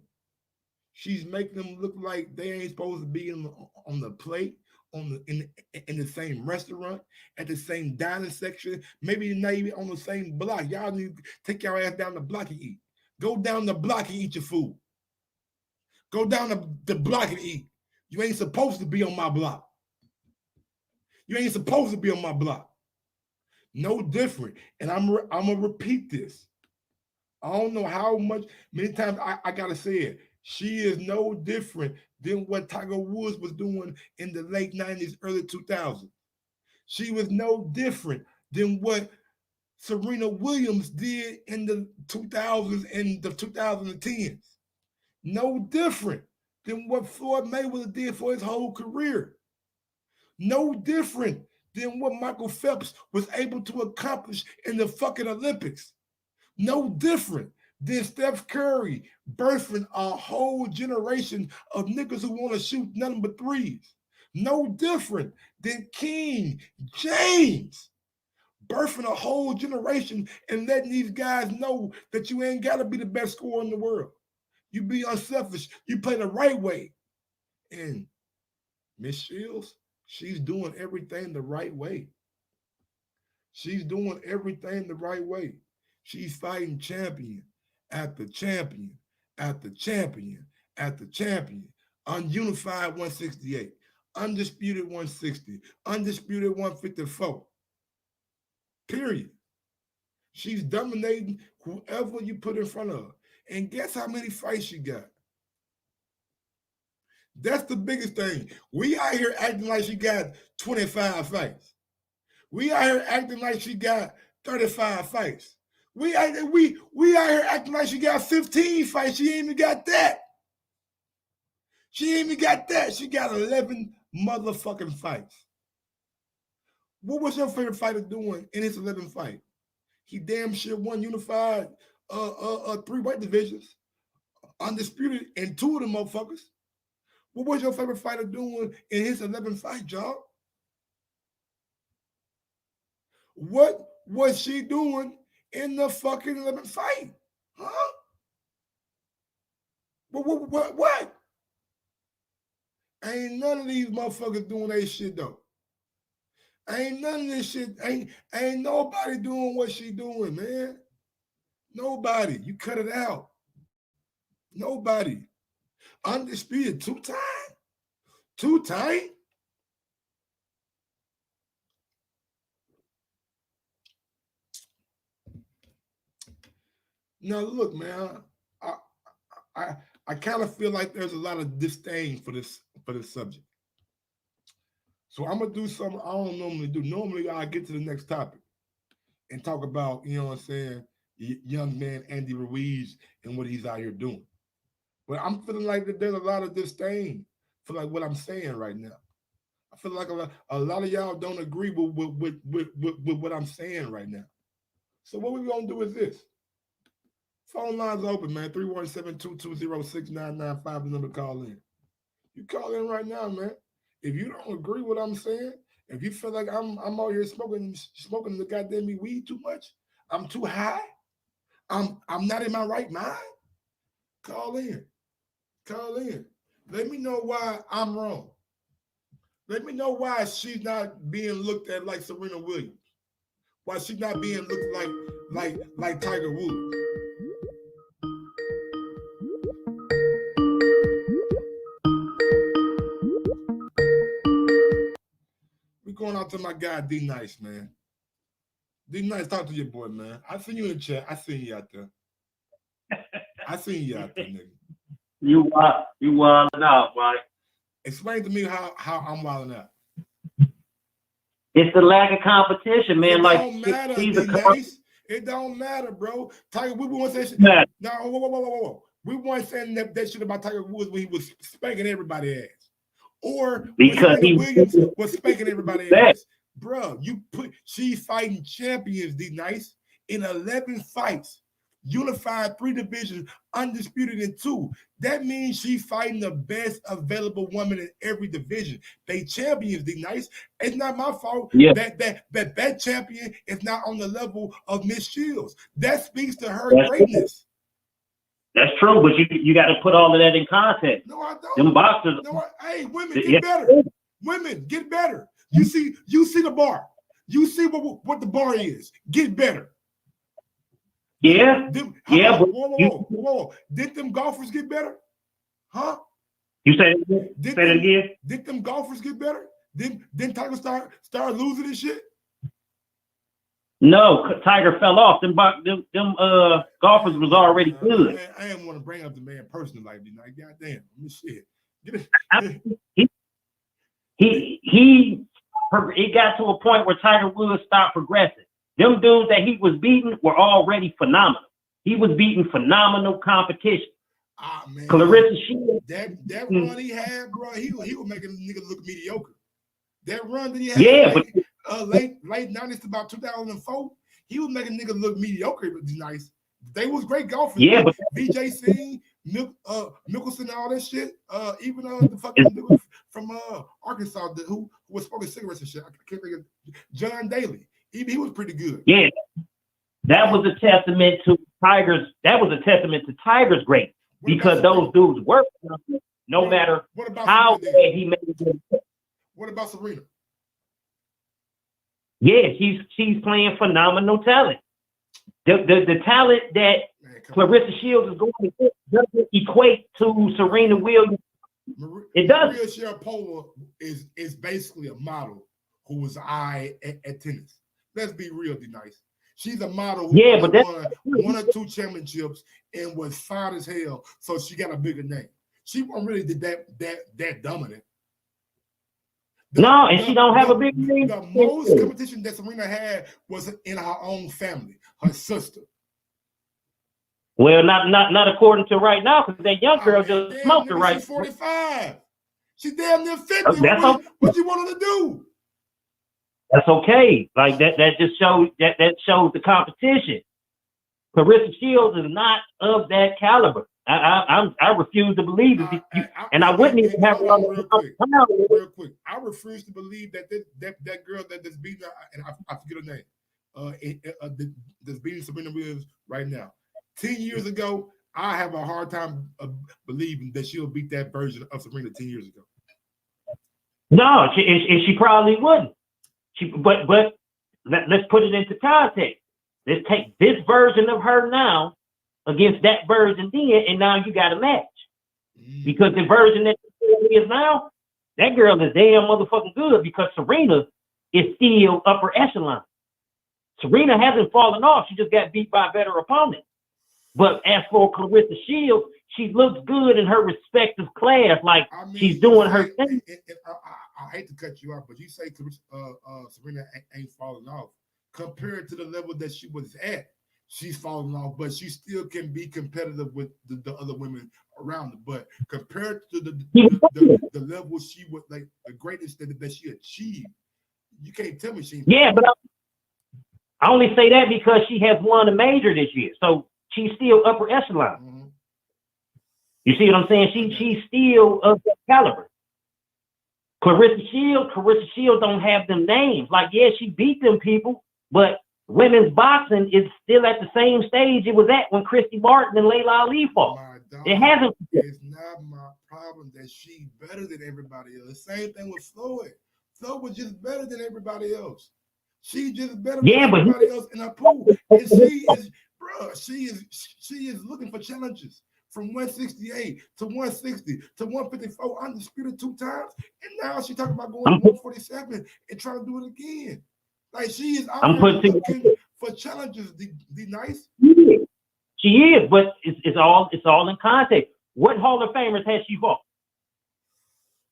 She's making them look like they ain't supposed to be on the plate, in the same restaurant, at the same dining section, maybe not even on the same block. Y'all need to take your ass down the block and eat. Go down the block and eat your food. Go down the block and eat. You ain't supposed to be on my block. You ain't supposed to be on my block. No different. And I'm gonna repeat this. I don't know how many times I gotta say it. She is no different than what Tiger Woods was doing in the late 90s, early 2000s. She was no different than what Serena Williams did in the 2000s and the 2010s. No different than what Floyd Mayweather did for his whole career. No different than what Michael Phelps was able to accomplish in the fucking Olympics. No different than Steph Curry birthing a whole generation of niggas who want to shoot nothing but threes. No different than King James birthing a whole generation and letting these guys know that you ain't got to be the best scorer in the world. You be unselfish. You play the right way. And Miss Shields, she's doing everything the right way. She's doing everything the right way. She's fighting champion after champion after champion after champion. Ununified 168, undisputed 160, undisputed 154. Period. She's dominating whoever you put in front of her. And guess how many fights she got? That's the biggest thing. We out here acting like she got 25 fights. We out here acting like she got 35 fights. We out here acting like she got 15 fights. She ain't even got that. She ain't even got that. She got 11 motherfucking fights. What was your favorite fighter doing in his 11th fight? He damn sure won unified 3 weight divisions, undisputed in 2 of them motherfuckers. What was your favorite fighter doing in his 11th fight, y'all? What was she doing in the fucking 11th fight? Huh? What? Ain't none of these motherfuckers doing that shit, though. Ain't none of this shit. Ain't nobody doing what she doing, man. Nobody. You cut it out. Nobody. Undisputed 2-time. 2-time. Now look, man. I kind of feel like there's a lot of disdain for this subject. So I'm gonna do something I don't normally do. Normally I get to the next topic and talk about, you know what I'm saying, young man Andy Ruiz and what he's out here doing. But I'm feeling like that there's a lot of disdain for like what I'm saying right now. I feel like a lot of y'all don't agree with what I'm saying right now. So what we're gonna do is this. Phone lines open, man. 317-220-6995, the number to call in. You call in right now, man. If you don't agree with what I'm saying, if you feel like I'm out here smoking the goddamn weed too much, I'm too high, I'm not in my right mind, call in. Call in. Let me know why I'm wrong. Let me know why she's not being looked at like Serena Williams. Why she's not being looked like Tiger Woods. We going out to my guy D Nice, man. D Nice, talk to your boy, man. I seen you in the chat. I seen you out there. I seen you out there, nigga. You wilding out, Mike. Explain to me how I'm wilding out. It's the lack of competition, man. It like don't matter, he's nice. It don't matter, bro. Tiger, we weren't saying shit. Matter. No, whoa. We weren't saying that shit about Tiger Woods when he was spanking everybody's ass, or because when Williams was spanking everybody's ass, bro. She's fighting champions, D Nice, in 11 fights. Unified 3 divisions, undisputed in 2. That means she's fighting the best available woman in every division. They champions, D Nice. It's not my fault that champion is not on the level of Miss Shields. That speaks to her greatness. That's true, but you got to put all of that in context. No, I don't. Them boxers. No, hey, women get better. Women get better. You see the bar. You see what the bar is. Get better. Yeah, Whoa. Did them golfers get better? Huh? You say it again? Did them golfers get better? Didn't Tiger start losing this shit? No, Tiger fell off. Them golfers was already good. I didn't want to bring up the man personally like goddamn, shit. It got to a point where Tiger Woods stopped progressing. Them dudes that he was beating were already phenomenal. He was beating phenomenal competition. Ah, man. Clarissa Shields. That run he had, bro, he was making a nigga look mediocre. That run that he had late 90s to about 2004, he was making niggas look mediocre. It was nice. They was great golfers. Yeah, but VJ Singh, Mickelson, all that shit. Even the fucking dude from Arkansas who was smoking cigarettes and shit. I can't think of John Daly. He was pretty good. Yeah, that was a testament to Tiger's. That was a testament to Tiger's great because those dudes worked no matter how bad he made it. What about Serena? Yeah, she's playing phenomenal talent. The talent that Clarissa Shields is going to get doesn't equate to Serena Williams. It does. Maria Sharapova is basically a model who was at tennis. Let's be real, D Nice. She's a model who won 1 or 2 championships and was fine as hell, so she got a bigger name. She wasn't really that dominant. She don't have a big name. The most competition that Serena had was in her own family, her sister. Well, not according to right now, because that young girl just smoked her right. She's 45. She's damn near 50. What you want her to do? That's okay. Like that just shows that shows the competition. Clarissa Shields is not of that caliber. I refuse to believe it. I wouldn't even have it on real quick. I refuse to believe that girl that's beating her, and I forget her name, that's beating Serena Williams right now. 10 years ago, I have a hard time believing that she'll beat that version of Serena 10 years ago. No, she probably wouldn't. But let's put it into context. Let's take this version of her now against that version then, and now you got a match. Because the version that is now, that girl is damn motherfucking good because Serena is still upper echelon. Serena hasn't fallen off. She just got beat by a better opponent. But as for Clarissa Shields, she looks good in her respective class. Like, she's doing her thing. I hate to cut you off, but you say Serena ain't falling off. Compared to the level that she was at, she's falling off, but she still can be competitive with the other women around her. But compared to the level she was, like the greatest that she achieved, you can't tell me she ain't. Yeah, but I only say that because she has won a major this year. So she's still upper echelon. Mm-hmm. You see what I'm saying? She's still of that caliber. Clarissa Shields don't have them names. Like, yeah, she beat them people, but women's boxing is still at the same stage it was at when Christy Martin and Layla Ali fought. My dog, It hasn't. it's not my problem that she's better than everybody else. The same thing with Floyd. Floyd was just better than everybody else. She just better than everybody else in her pool. And she is, bro, she is looking for challenges from 168 to 160 to 154, undisputed 2 times. And now she talking about going to 147 and trying to do it again. Like she is out here looking for challenges. The nice. She is, but it's all in context. What Hall of Famers has she fought?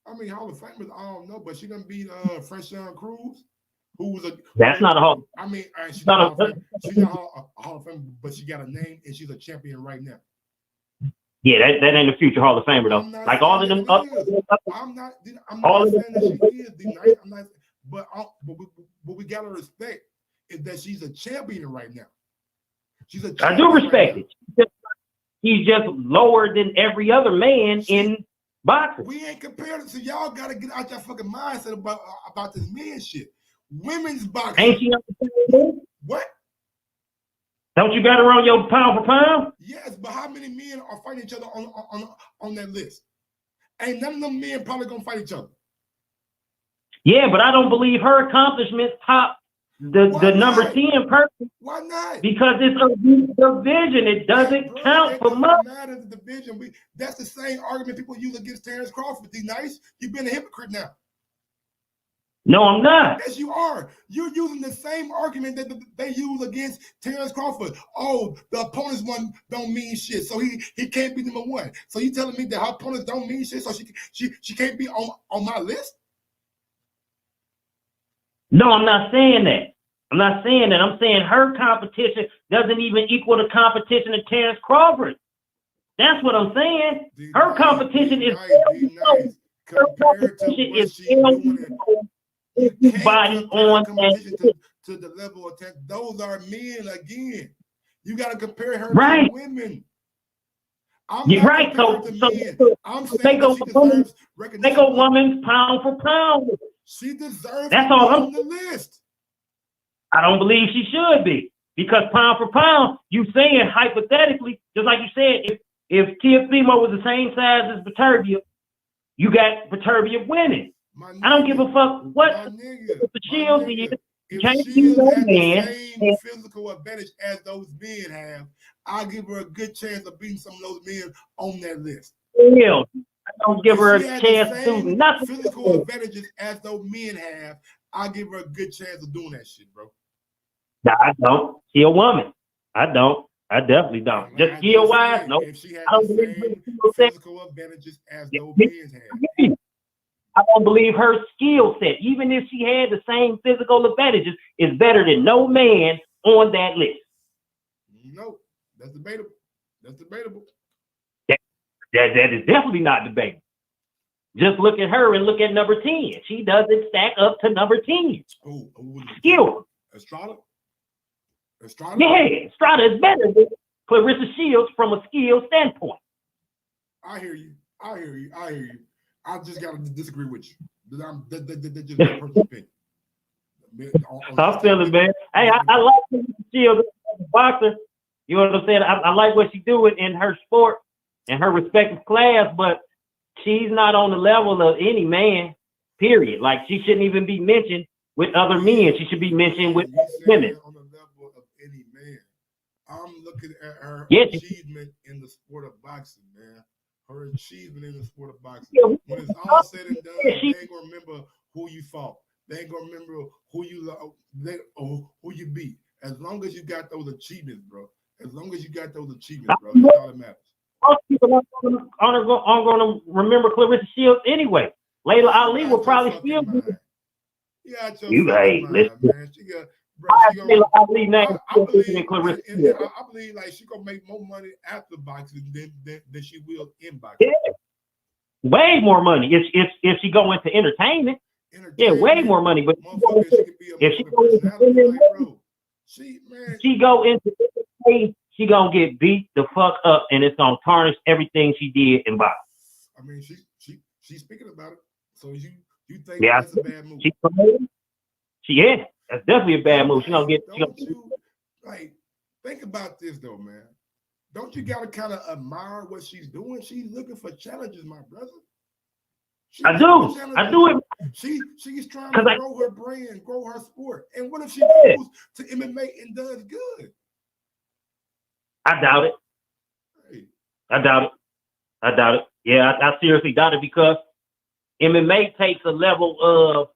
I mean, Hall of Famers, I don't know, but she done beat Fresh-Young Cruz, who was a. That's not a Hall. I mean, she's not a Hall of Famer, but she got a name and she's a champion right now. Yeah, that ain't a future Hall of Famer though. Like all of them. I'm not saying that she is the nice. I'm not, but we gotta respect is that she's a champion right now. She's a champion. I do respect it. He's just lower than every other man in boxing. We ain't comparing it, so y'all gotta get out your fucking mindset about this man shit. Women's boxing. Ain't she understanding? What? Don't you got her on your pound for pound? Yes, but how many men are fighting each other on that list? Ain't none of them men probably gonna fight each other. Yeah, but I don't believe her accomplishments top the number 10 person. Why not? Because it's a division. It doesn't count for much. Matter the division. That's the same argument people use against Terrence Crawford. D nice. You've been a hypocrite now. No, I'm not. Yes, you are. You're using the same argument that they use against Terrence Crawford. Oh, the opponent's one don't mean shit, so he can't be number 1. So you telling me that her opponents don't mean shit, so she can't be on my list? No, I'm not saying that. I'm not saying that. I'm saying her competition doesn't even equal the competition of Terrence Crawford. That's what I'm saying. Her competition is nice. Her competition is body on to the level of 10. Those are men again. You got to compare her to women. You're right. So I'm saying make a woman pound for pound. She deserves That's to all be on the list. I don't believe she should be, because pound for pound, you saying hypothetically, just like you said, if Teofimo was the same size as Vitervia, you got Vitervia winning. I don't give a fuck what the Shields is. If she has the same physical advantage as those men have, I'll give her a good chance of beating some of those men on that list. Hell, I don't give her a chance to do nothing. Physical advantages as those men have, I'll give her a good chance of doing that shit, bro. No, I don't. She a woman. I don't. I definitely don't. Just skill wise, no. If she had the same physical advantages as those men have. I don't believe her skill set, even if she had the same physical advantages, is better than no man on that list. No, that's debatable. That's debatable. That is definitely not debatable. Just look at her and look at number 10. She doesn't stack up to number 10. Skill. Estrada? Yeah, Estrada is better than Clarissa Shields from a skill standpoint. I hear you. I just got to disagree with you. That's just my personal opinion. I'm feeling, man. Hey, I like Clarissa Shields as a boxer. You know what I'm saying? I like what she's doing in her sport and her respective class, but she's not on the level of any man, period. Like, she shouldn't even be mentioned with other men. She should be mentioned with women. On the level of any man. I'm looking at her achievement in the sport of boxing, man. Her achievement in the sport of boxing. When it's all said and done, they ain't gonna remember who you fought. They ain't gonna remember who you beat. As long as you got those achievements, bro. As long as you got those achievements, bro. That's all that matters. Most people aren't going to remember Clarissa Shields anyway. Layla Ali will probably still be. Yeah, hey, listen. Man. I believe like she gonna make more money after boxing than she will in boxing. Yeah. Way more money if she go into entertainment. Yeah, way more money. But if she go into she go into entertainment, she gonna get beat the fuck up, and it's gonna tarnish everything she did in boxing. I mean, she's speaking about it. So you think that's a bad move? Yeah, that's definitely a bad move. She gonna get. Like, think about this though, man. don't you gotta kind of admire what she's doing? She's looking for challenges, my brother. I do it. She's trying to grow her brand, grow her sport. And what if she goes to MMA and does good? I doubt it. Hey. I doubt it. Yeah, I seriously doubt it, because MMA takes a level of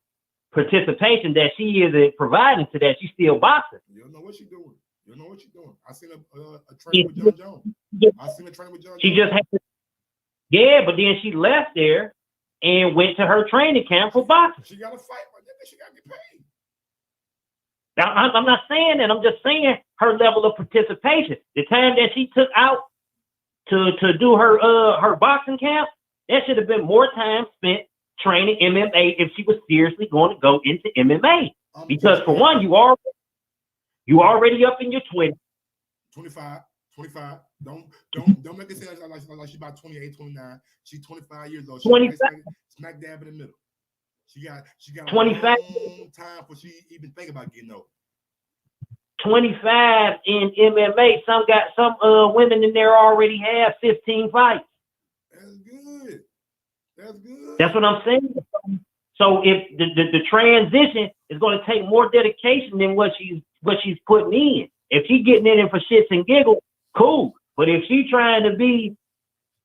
participation that she isn't providing to that. She's still boxing. You don't know what she's doing. I seen a train with John Jones. She just had to, yeah, but then she left there and went to her training camp for boxing. She got to fight, but then she got to get paid. Now, I'm not saying that. I'm just saying her level of participation. The time that she took out to do her boxing camp, that should have been more time spent training MMA if she was seriously going to go into MMA. Because for one, you already up in your 20s. 25. Don't make it sound like she's about 28, 29. She's 25 years old. She's 25. Smack dab in the middle. She got 25 a long time before she even think about getting old. 25 in MMA. Some women in there already have 15 fights. That's good. That's what I'm saying. So if the transition is going to take more dedication than what she's putting in. If she's getting in it for shits and giggles, cool. But if she's trying to be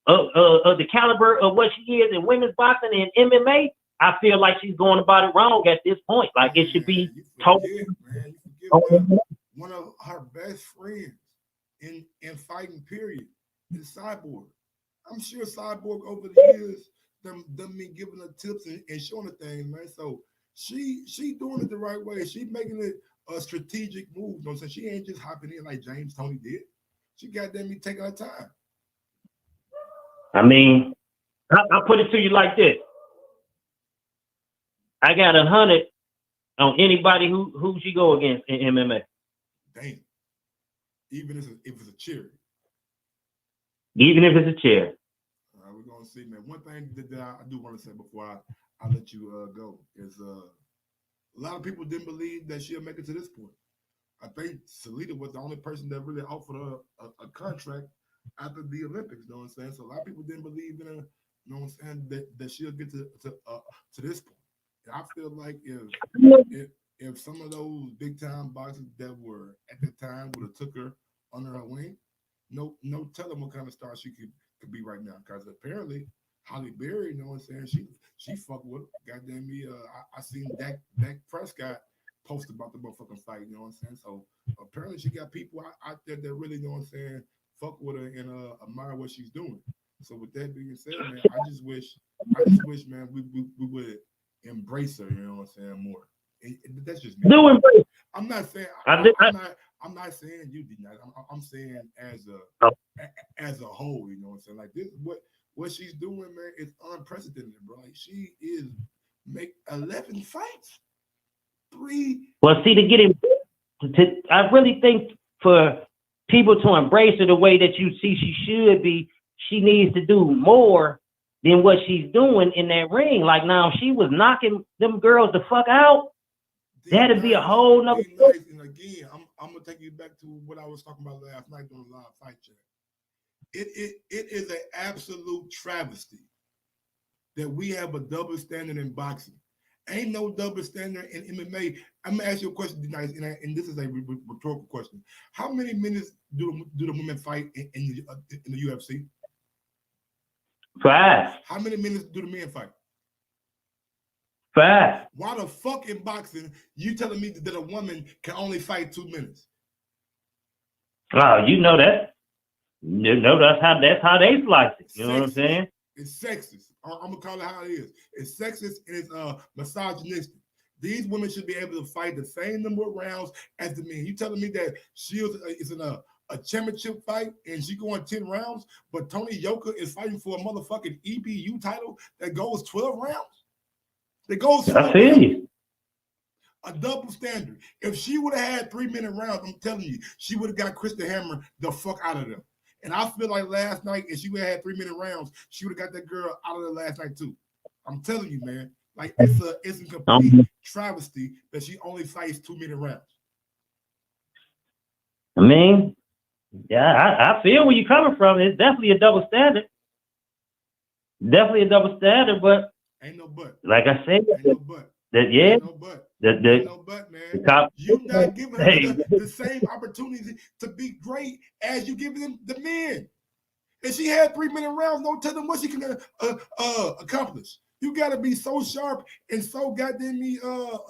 the caliber of what she is in women's boxing and MMA, I feel like she's going about it wrong at this point. Like, it should be totally. One of her best friends in fighting period is Cyborg. I'm sure Cyborg over the years them been giving her tips and showing her things, man. So she doing it the right way. She making it a strategic move. You know, so she ain't just hopping in like James Toney did. She got them taking her time. I mean, I'll put it to you like this. I got 100 on anybody who she go against in MMA. Damn. Even if it's a charity. Even if it's a charity. We're gonna see, man. One thing that I do want to say before I let you go is a lot of people didn't believe that she'll make it to this point. I think Salita was the only person that really offered her a contract after the Olympics. You know what I'm saying? So a lot of people didn't believe in her. You know what I'm saying? That she'll get to this point. And I feel like if some of those big time boxers that were at the time would have took her under her wing, no telling what kind of star she could be right now. Because apparently Holly Berry, you know what I'm saying, she fucked with her. Goddamn me, I seen Dak Prescott post about the motherfucking fight, you know what I'm saying? So apparently she got people out there that really, you know what I'm saying, fuck with her and admire what she's doing. So with that being said, man, I just wish, man, we would embrace her, you know what I'm saying, more. That's just me. Do embrace. I'm not saying I'm not saying you did not. I'm saying as a whole, you know what I'm saying? Like this, what she's doing, man, is unprecedented, bro. Like she is make 11 fights, 3. Well, see, to get him, I really think for people to embrace her the way that you see she should be, she needs to do more than what she's doing in that ring. Like now, she was knocking them girls the fuck out. That'd be a whole nother. Nice. And again, I'm gonna take you back to what I was talking about last night during the live fight chat. It is an absolute travesty that we have a double standard in boxing. Ain't no double standard in MMA. I'm gonna ask you a question tonight, and this is a rhetorical question. How many minutes do the women fight in the UFC? 5. How many minutes do the men fight? 5. Why the fuck in boxing you telling me that a woman can only fight 2 minutes? Oh, you know that. You know that's how they slice it. You know what I'm saying? It's sexist. I'm gonna call it how it is. It's sexist and it's misogynistic. These women should be able to fight the same number of rounds as the men. You telling me that Shields is in a championship fight and she going 10 rounds, but Tony Yoka is fighting for a motherfucking EBU title that goes 12 rounds? That goes 12 rounds. A double standard. If she would have had 3-minute rounds, I'm telling you, she would have got Krista Hammer the fuck out of them. And I feel like last night, if she would have had 3-minute rounds, she would have got that girl out of there last night too. I'm telling you, man. Like it's a complete travesty that she only fights 2-minute rounds. I mean, Yeah, I feel where you're coming from. It's definitely a double standard. Definitely a double standard, but Ain't no but. like I said, Ain't no but. that yeah, Ain't no but. Ain't no but, man. You not giving her the same opportunity to be great as you giving them the men. And she had 3-minute rounds. Don't tell them what she can accomplish. You got to be so sharp and so goddamn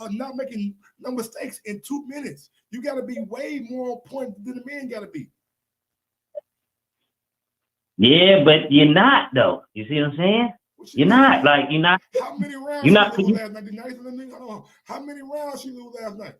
not making no mistakes in 2 minutes. You got to be way more on point than the men got to be. Yeah, but you're not though. You see what I'm saying? You're not. Like you're not. How many rounds you're not, she lose last night? I don't know. How many rounds she lose last night?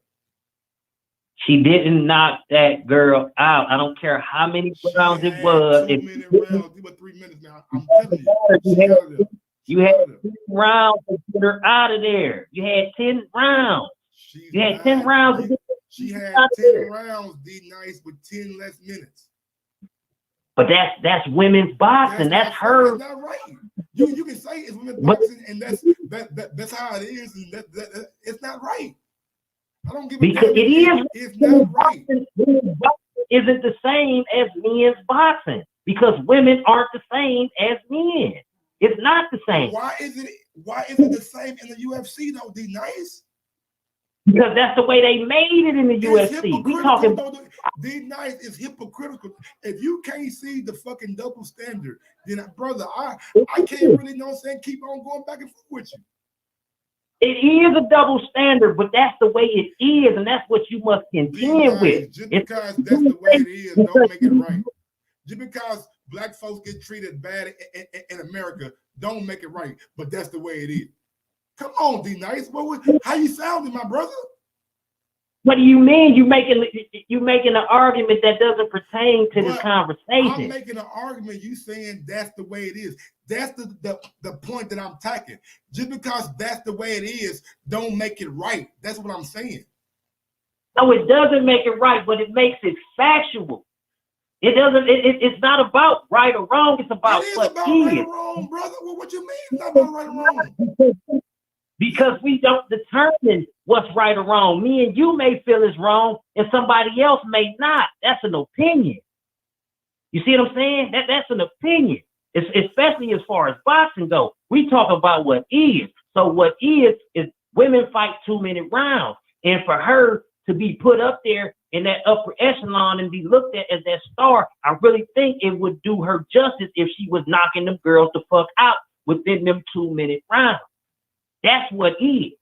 She didn't knock that girl out. I don't care how many rounds it was. 2-minute rounds. It was 3 minutes now. I'm telling you. You had 10 rounds to get her out of there. You had 10 rounds. You had 10 rounds. She had 10 rounds, D-Nice, with 10 less minutes. But that's women's boxing. That's her. That's not right. You can say it's women's boxing, and that's how it is, and that it's not right. I don't give a because damn. It is. It's not right. Women's boxing isn't the same as men's boxing because women aren't the same as men. It's not the same. Why is it the same in the UFC though, D-Nice? Because that's the way they made it in the UFC. We talking D-Nice is hypocritical. If you can't see the fucking double standard, then brother, I can't really keep on going back and forth with you. It is a double standard, but that's the way it is, and that's what you must contend with. Just because that's the way it is, don't make it right. Just because black folks get treated bad in America, don't make it right. But that's the way it is. Come on, D-Nice. How you sounding, my brother? What do you mean? You making an argument that doesn't pertain to this conversation. I'm making an argument. You saying that's the way it is. That's the point that I'm tackling. Just because that's the way it is, don't make it right. That's what I'm saying. No, it doesn't make it right, but it makes it factual. It doesn't. It's not about right or wrong. It's about what is. Right or wrong, brother. Well, what you mean? It's not about right or wrong. Because we don't determine what's right or wrong. Me and you may feel it's wrong, and somebody else may not. That's an opinion. You see what I'm saying? That's an opinion. It's, especially as far as boxing goes. We talk about what is. So what is women fight 2-minute rounds. And for her to be put up there in that upper echelon and be looked at as that star, I really think it would do her justice if she was knocking them girls the fuck out within them 2-minute rounds. That's what is.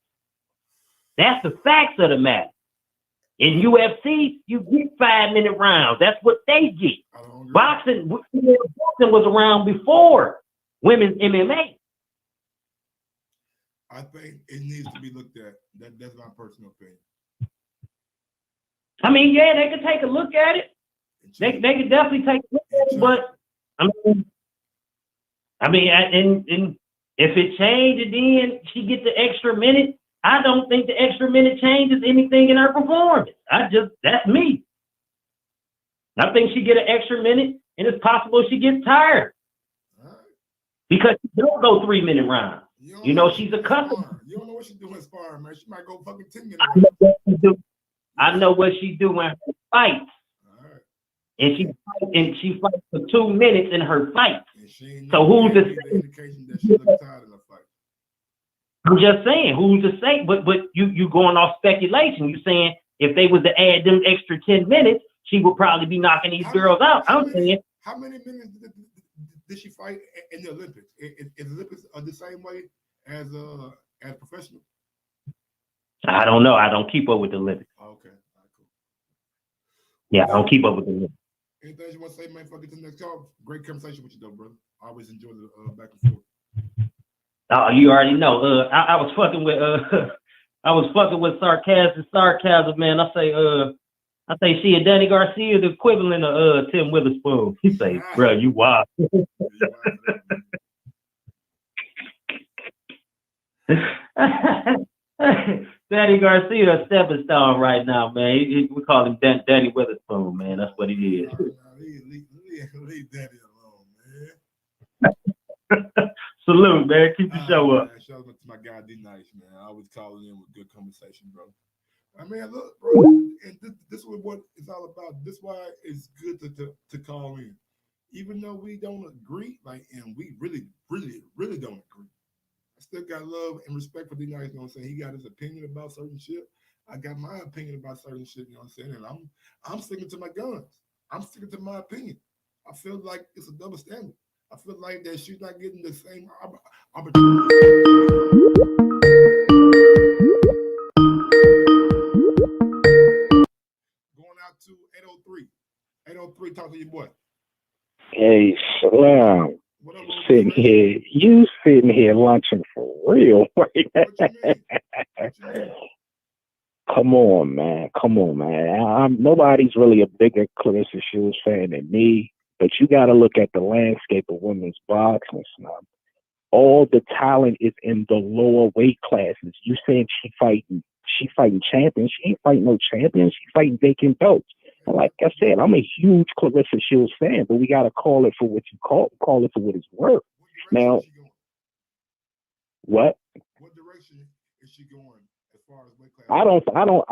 That's the facts of the matter. In UFC, you get 5-minute rounds. That's what they get. Boxing was around before women's MMA. I think it needs to be looked at. That's my personal opinion. I mean, yeah, they could take a look at it. They could definitely take a look at it, but I mean, and if it changed and then she gets the extra minute, I don't think the extra minute changes anything in her performance. That's me. I think she get an extra minute, and it's possible she gets tired. Right. Because she don't go 3-minute rounds. You know she's accustomed. You don't know what she's doing sparring, man. She might go fucking 10-minute rounds. I know what she do in her fights. Right. And she fights for 2 minutes in her fight. So who's to say? Indication that she looks tired in the fight. I'm just saying, who's to say? But you going off speculation. You saying if they was to add them extra 10 minutes, she would probably be knocking these girls out. I'm saying. How many minutes did she fight in the Olympics? Is the Olympics the same way as professional? I don't know. I don't keep up with the Olympics. Oh, okay. All right, cool. Yeah, I don't keep up with the Olympics. Anything you want to say, man, before I get to the next call? Great conversation with you, though, brother. I always enjoy the back and forth. Oh, you already know. I was fucking with sarcasm, man. I say she and Danny Garcia the equivalent of Tim Witherspoon. He say, bro, you wild. Danny Garcia, a stepping stone right now, man. We call him Danny Witherspoon, man. That's what he is. Leave Danny alone, man. Salute, man. Keep the show up. Man, shout out to my guy D-Nice, man. I always calling in with good conversation, bro. I mean, look, bro, and this is what it's all about. This is why it's good to call in. Even though we don't agree, like, and we really, really, really don't agree. I still got love and respect for the guys, you know what I'm saying? He got his opinion about certain shit. I got my opinion about certain shit, you know what I'm saying? And I'm sticking to my guns. I'm sticking to my opinion. I feel like it's a double standard. I feel like that she's not getting the same opportunity. Going out to 803. 803, talk to your boy. Hey, Slim. What up, You sitting here lunching for real. What you mean? What you mean? Come on, man. Nobody's really a bigger Clarissa Shields fan than me, but you got to look at the landscape of women's boxing, Slim. All the talent is in the lower weight classes. You saying she fighting champions? She ain't fighting no champions. She fighting vacant belts. And like I said, I'm a huge Clarissa Shields fan, but we got to call it for what you call it for what it's worth. Now, what? What direction is she going as far as weight class? I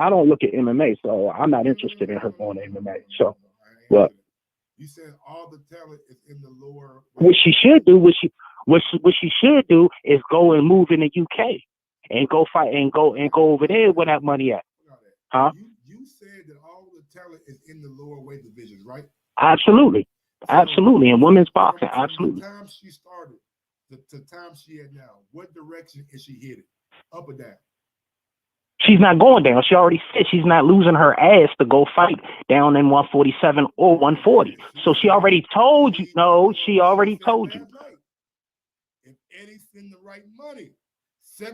don't look at MMA, so I'm not interested in her going to MMA. So, what? You said all the talent is in the lower. What she should do, what she should do is go and move in the UK and go fight and go over there where that money at. Huh? You said that all the talent is in the lower weight divisions, right? Absolutely. Absolutely. In women's boxing, absolutely. The time she started, the time she at now, what direction is she headed? Up or down? She's not going down. She already said she's not losing her ass to go fight down in 147 or 140. So she already told you. No, she already told you. If Eddie's in the right money.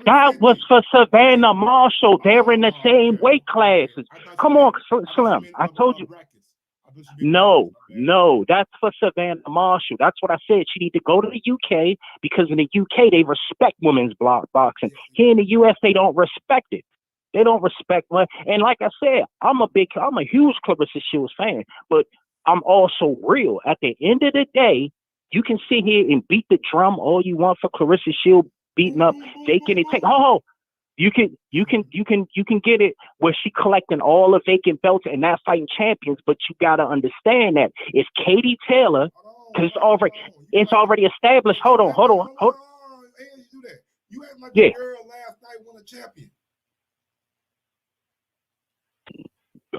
That was for Savannah Marshall. They're in the same weight classes. Come on, Slim. I told you. No, that's for Savannah Marshall. That's what I said. She need to go to the UK because in the UK they respect women's boxing. Here in the US they don't respect it. They don't respect one. And like I said, I'm a huge Clarissa Shields fan, but I'm also real. At the end of the day, you can sit here and beat the drum all you want for Clarissa Shields beating up vacant and take. You can get it where she collecting all the vacant belts and not fighting champions, but you gotta understand that it's Katie Taylor because it's already established. Hold on. You act like yeah. the girl last night won a champion.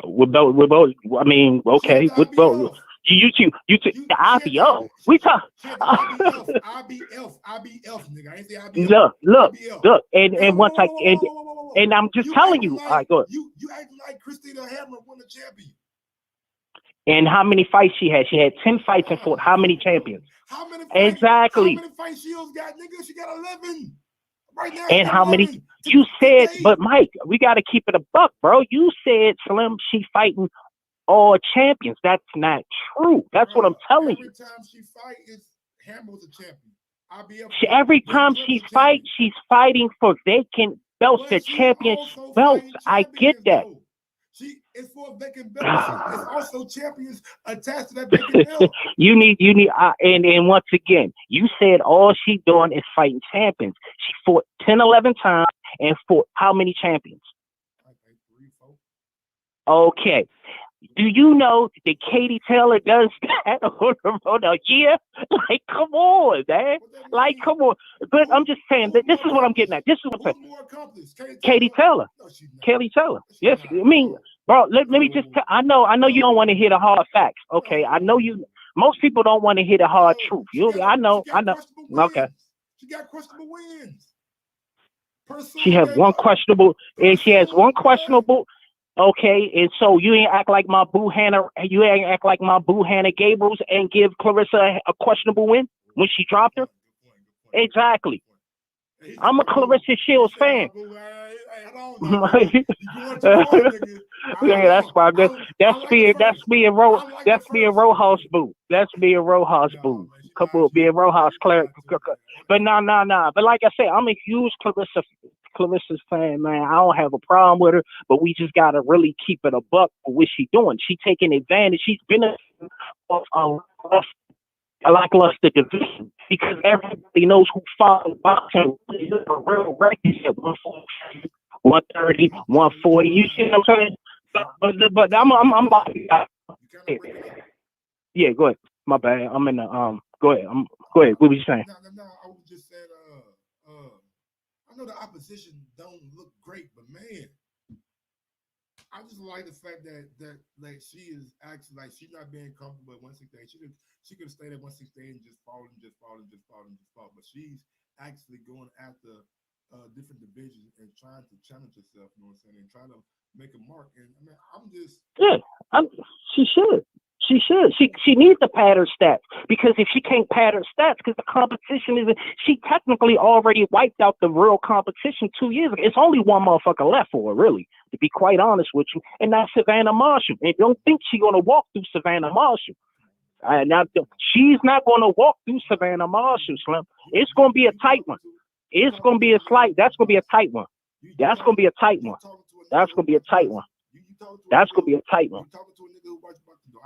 With both, I mean, okay. With both, you two, the IBO. We talk. IBF, nigga. I ain't say IBF. Look, and once and I'm just telling you. All right, go ahead. You acting like Christina Hammer won a champion. And how many fights she had? She had 10 fights and fought how many champions? How many fights? Exactly. How many fights Shields got, nigga? She got 11. Right now, and how many? You said, but Mike, we got to keep it a buck, bro. You said, Slim, she fighting all champions. That's not true. That's what I'm telling you. Every time she fights, Hammer's a champion. Every time she fights, she's fighting for vacant belts, the champion belts. I get that. It's for vacant belts. It's also champions attached to that vacant belt. you need, and once again, you said all she doing is fighting champions. She fought 10, 11 times and fought how many champions? I think 3, 4. Okay. Do you know that Katie Taylor does that on a year? Like, come on, man. Like, come on. But I'm just saying that this is what I'm getting at. This is what I'm saying. Katie Taylor. Katie Taylor. Yes. I mean, bro, let me just tell, I know you don't want to hear the hard facts. Okay. I know most people don't want to hear the hard truth. I know. Okay. She got questionable wins. She has one questionable, and she has one questionable. Okay, and so you ain't act like my boo Hannah Gabriels and give Clarissa a questionable win when she dropped her. Exactly. I'm a Clarissa Shields fan. Yeah, that's why. That's being Rojas boo. That's being Rojas boo. Couple of being Rojas Claire. But nah. But like I said, I'm a huge Clarissa's fan, man. I don't have a problem with her, but we just gotta really keep it a buck for what she doing. She taking advantage. She's been of a lackluster division because everybody knows who follows boxing. A real record at 147 130, 140. You see what I'm saying? But I'm yeah. Go ahead. My bad. I'm in the Go ahead. Go ahead. What were you saying? No. I was just saying. I know the opposition don't look great, but man, I just like the fact that like she is actually like she's not being comfortable at 168. She could have stayed at 168 and just fall. But she's actually going after different divisions and trying to challenge herself. You know what I'm saying? And trying to make a mark. And I mean, I'm just She should. She needs to pad her stats, because if she can't pad her stats, because the competition is, she technically already wiped out the real competition 2 years ago. It's only one motherfucker left for her, really, to be quite honest with you, and that's Savannah Marshall. And don't think she's gonna walk through Savannah Marshall. She's not gonna walk through Savannah Marshall, Slim. It's gonna be a tight one. It's gonna be a slight. That's gonna be a tight one. That's gonna be a tight one. That's gonna be a tight one. That's gonna be a tight one.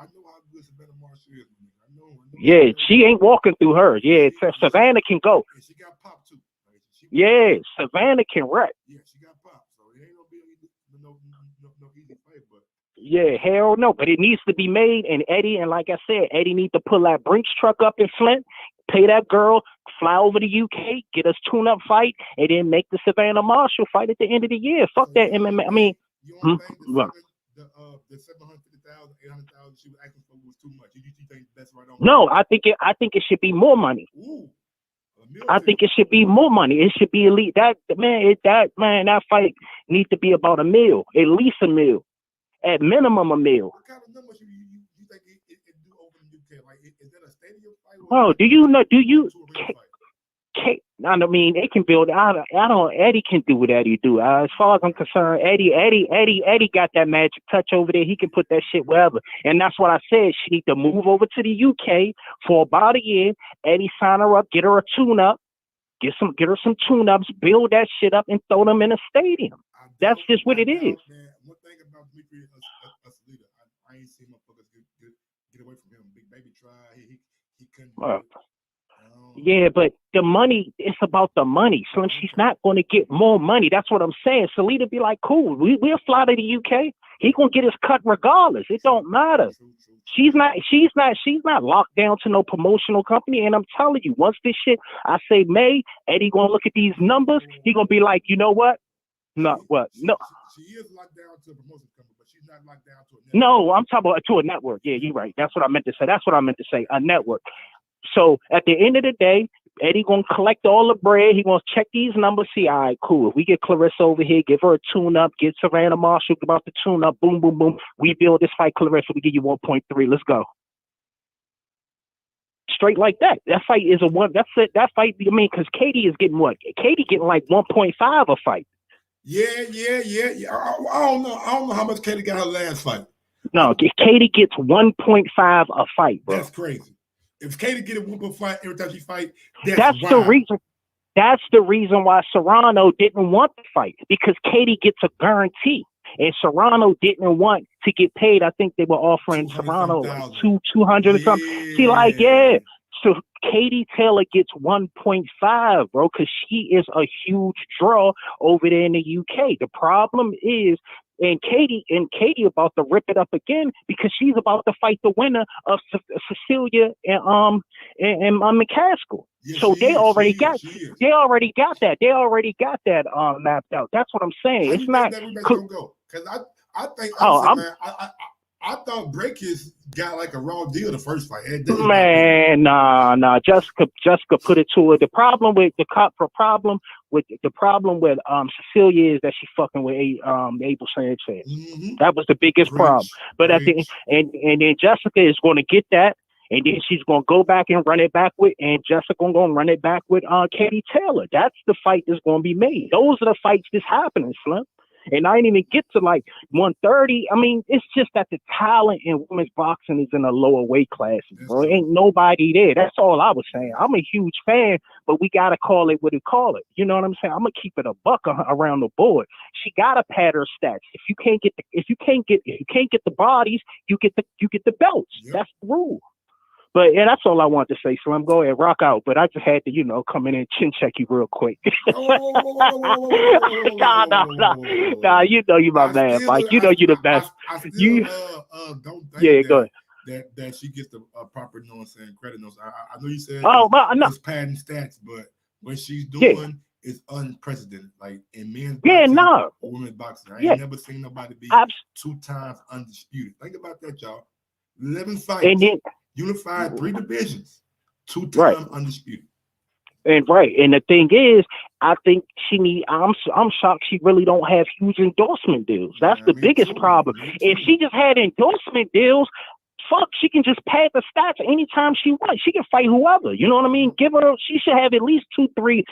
I know how good Savannah Marshall is. I know yeah, she ain't walking through her. Yeah, Savannah can go. And she got pop too. Yeah, Savannah can wreck. Yeah, she got pop. So it ain't gonna be no easy fight, but yeah, hell no. But it needs to be made. And Eddie, and like I said, Eddie needs to pull that Brinks truck up in Flint, pay that girl, fly over to UK, get us tune-up fight, and then make the Savannah Marshall fight at the end of the year. Fuck that MMA. I mean, the 750,000, 800,000 she was asking for was too much. You think that's right on? No, I think it should be more money. Ooh, I think it should be more money. It should be elite. That fight needs to be about a meal, at least a meal, at minimum a meal. What kind of numbers you think it do over in the UK? Like, is that a stadium fight? Oh, do you know? Do you? I mean, they can build. Eddie can do what Eddie do. As far as I'm concerned, Eddie got that magic touch over there. He can put that shit wherever. And that's what I said. She need to move over to the UK for about a year. Eddie sign her up, get her a tune-up, get her some tune-ups, build that shit up, and throw them in a stadium. That's just what it is. Man, one thing about Dimitri Asalita, I ain't seen motherfuckers get away from him. Big Baby tried. He couldn't do it. Yeah, but the money, it's about the money. Slim, she's not going to get more money. That's what I'm saying. Salita be like, cool, we'll fly to the UK. He going to get his cut regardless. It don't matter. She's not locked down to no promotional company. And I'm telling you, once this shit, I say May, Eddie going to look at these numbers. He going to be like, you know what? No, what? No. She is locked down to a promotion company, but she's not locked down to a network. No, I'm talking about to a network. Yeah, you're right. That's what I meant to say. A network. So at the end of the day, Eddie gonna collect all the bread. He gonna check these numbers. See, all right, cool. If we get Clarissa over here, give her a tune-up, get Savannah Marshall about the tune-up, boom, boom, boom. We build this fight, Clarissa. We give you 1.3. Let's go. Straight like that. That fight is a one. That's it. That fight. I mean, because Katie is getting what? Katie getting like 1.5 a fight. Yeah. I don't know how much Katie got her last fight. No, Katie gets 1.5 a fight, bro. That's crazy. If Katie get a 1.5 every time she fight, that's the reason. That's the reason why Serrano didn't want the fight, because Katie gets a guarantee, and Serrano didn't want to get paid. I think they were offering Serrano like 200 or something. See, like, yeah. So Katie Taylor gets 1.5, bro, because she is a huge draw over there in the UK. The problem is, and Katie about to rip it up again, because she's about to fight the winner of Cecilia and McCaskill. Yes, so they already got that mapped out. That's what I'm saying. It's not gonna go, because I think I thought Breakers got like a raw deal the first fight. Man, nah. Jessica put it to her. The problem with Cecilia is that she fucking with Abel Sanchez. Mm-hmm. That was the biggest problem. But at the end, and then Jessica is going to get that, and then she's going to go back and run it back with, and Jessica going to run it back with Katie Taylor. That's the fight that's going to be made. Those are the fights that's happening, Slim. And I didn't even get to like 130. I mean, it's just that the talent in women's boxing is in the lower weight classes, bro. Ain't nobody there. That's all I was saying. I'm a huge fan, but we gotta call it what we call it. You know what I'm saying? I'm gonna keep it a buck around the board. She gotta pad her stats. If you can't get the bodies, you get the belts. Yep. That's the rule. But yeah, that's all I wanted to say. Slim, go ahead, rock out. But I just had to, come in and chin check you real quick. Nah, you know you my man, Mike. You know you the best. I still You, don't yeah, think go ahead. that she gets the proper, credit notes. I know you said Oh, but no, it's padding stats, but what she's yeah, doing is unprecedented. Like in men's yeah, boxing no, or women's boxing, I yeah, ain't never seen nobody be abs- 2 times undisputed. Think about that, y'all. 11 and fights, then unified 3 divisions, 2 right. times undisputed. And right, and the thing is, I think I'm shocked she really don't have huge endorsement deals. That's the biggest problem. If she just had endorsement deals, fuck, she can just pad the stats anytime she wants. She can fight whoever. You know what I mean? Give her. She should have at least 2-3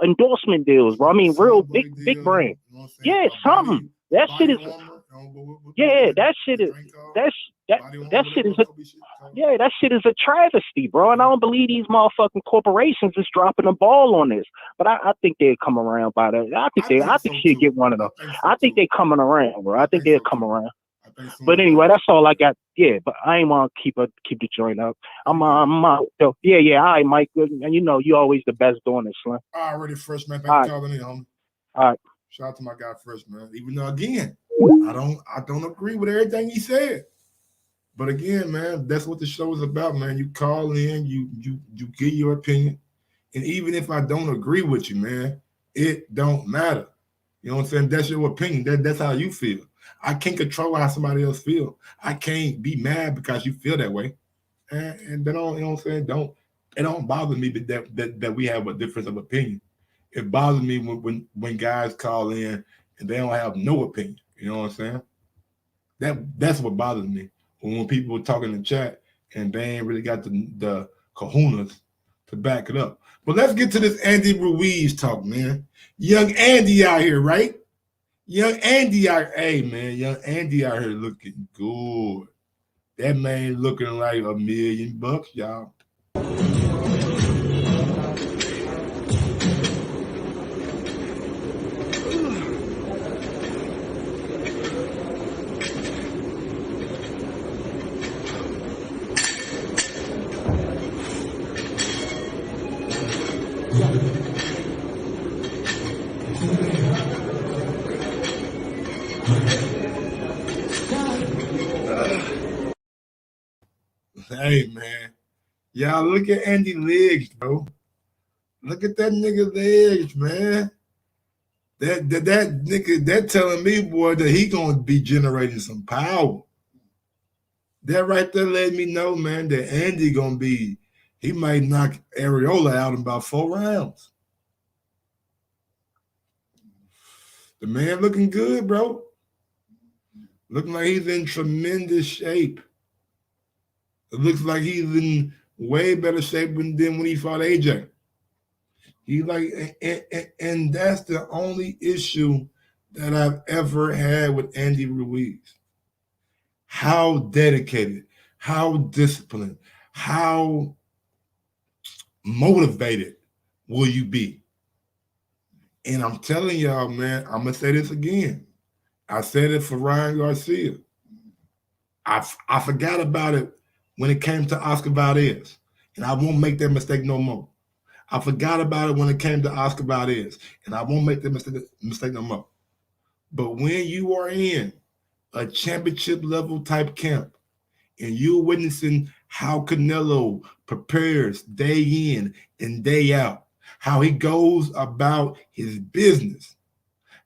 endorsement deals, bro. I mean, real big brand. Yeah, something. That shit is. Yeah, that shit is. That shit is. Yeah, that shit is a travesty, bro. And I don't believe these motherfucking corporations is dropping the ball on this. But I think they'll come around by that. I think she'll get one of them. I think they're coming around, bro. I think they'll come around. But anyway, that's all I got. Yeah, but I ain't want to keep the joint up. I'm out. So, yeah. All right, Mike. And you always the best doing this, Slim. Already fresh, man. Thank you for calling in, homie. All right. Shout out to my guy Fresh, man. Even though again, I don't agree with everything he said. But again, man, that's what the show is about, man. You call in, you give your opinion. And even if I don't agree with you, man, it don't matter. You know what I'm saying? That's your opinion. That's how you feel. I can't control how somebody else feel. I can't be mad because you feel that way. And that don't, you know what I'm saying? It don't bother me that we have a difference of opinion. It bothers me when guys call in and they don't have no opinion. You know what I'm saying? That's what bothers me. When people talk in the chat and they ain't really got the kahunas to back it up. But let's get to this Andy Ruiz talk, man. Young Andy out here, right? Young Andy out here. Hey, man, young Andy out here looking good. That man looking like $1 million, y'all. Hey, man. Y'all look at Andy legs, bro. Look at that nigga legs, man. That nigga, that telling me, boy, that he gonna be generating some power. That right there let me know, man, that Andy gonna be, he might knock Arreola out in about 4 rounds. The man looking good, bro. Looking like he's in tremendous shape. It looks like he's in way better shape than when he fought AJ. He like, and that's the only issue that I've ever had with Andy Ruiz. How dedicated, how disciplined, how motivated will you be? And I'm telling y'all, man, I'm gonna say this again. I said it for Ryan Garcia. I forgot about it when it came to Oscar Valdez, and I won't make that mistake no more. I forgot about it when it came to Oscar Valdez, and I won't make that mistake no more. But when you are in a championship level type camp and you're witnessing how Canelo prepares day in and day out, how he goes about his business,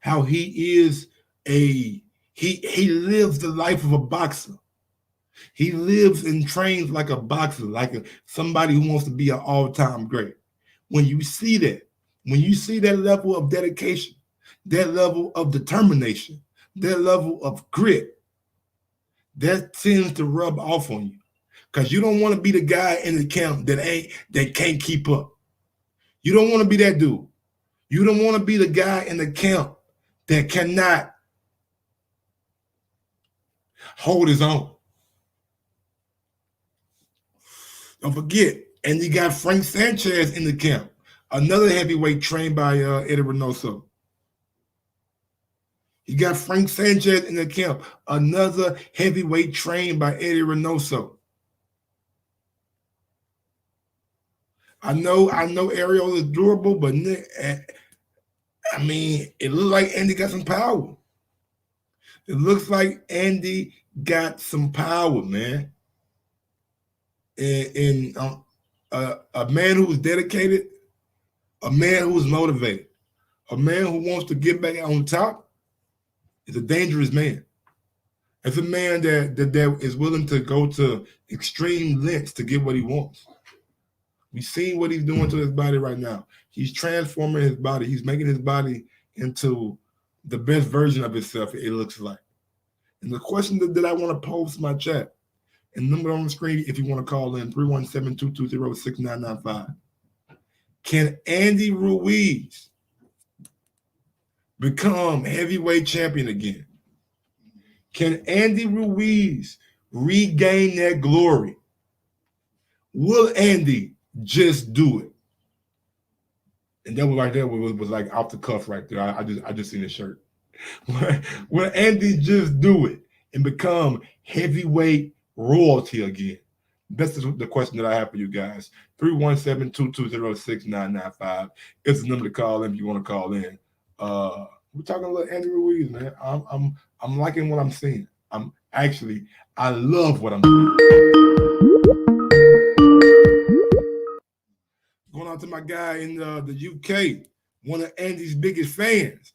how he is he lives the life of a boxer. He lives and trains like a boxer, like somebody who wants to be an all-time great. When you see that level of dedication, that level of determination, that level of grit, that tends to rub off on you. Because you don't want to be the guy in the camp that can't keep up. You don't want to be that dude. You don't want to be the guy in the camp that cannot hold his own. Don't forget, and you got Frank Sanchez in the camp, another heavyweight trained by Eddie Reynoso. You got Frank Sanchez in the camp, another heavyweight trained by Eddie Reynoso. I know Arreola is durable, but I mean, it looks like Andy got some power. It looks like Andy got some power, man. And a man who's dedicated, a man who's motivated, a man who wants to get back on top is a dangerous man. It's a man that is willing to go to extreme lengths to get what he wants. We've seen what he's doing to his body right now. He's transforming his body. He's making his body into the best version of himself, it looks like. And the question that I want to pose to my chat, and number on the screen if you want to call in, 317-220-6995. Can Andy Ruiz become heavyweight champion again? Can Andy Ruiz regain that glory? Will Andy just do it? And that was right there was like off the cuff right there. I just seen the shirt. Will Andy just do it and become heavyweight royalty again? That's the question that I have for you guys. 317-220-6995 is the number to call in if you want to call in. We're talking a little Andy Ruiz, man. I'm liking what I'm seeing. I love what I'm seeing. Going on to my guy in the UK, one of Andy's biggest fans.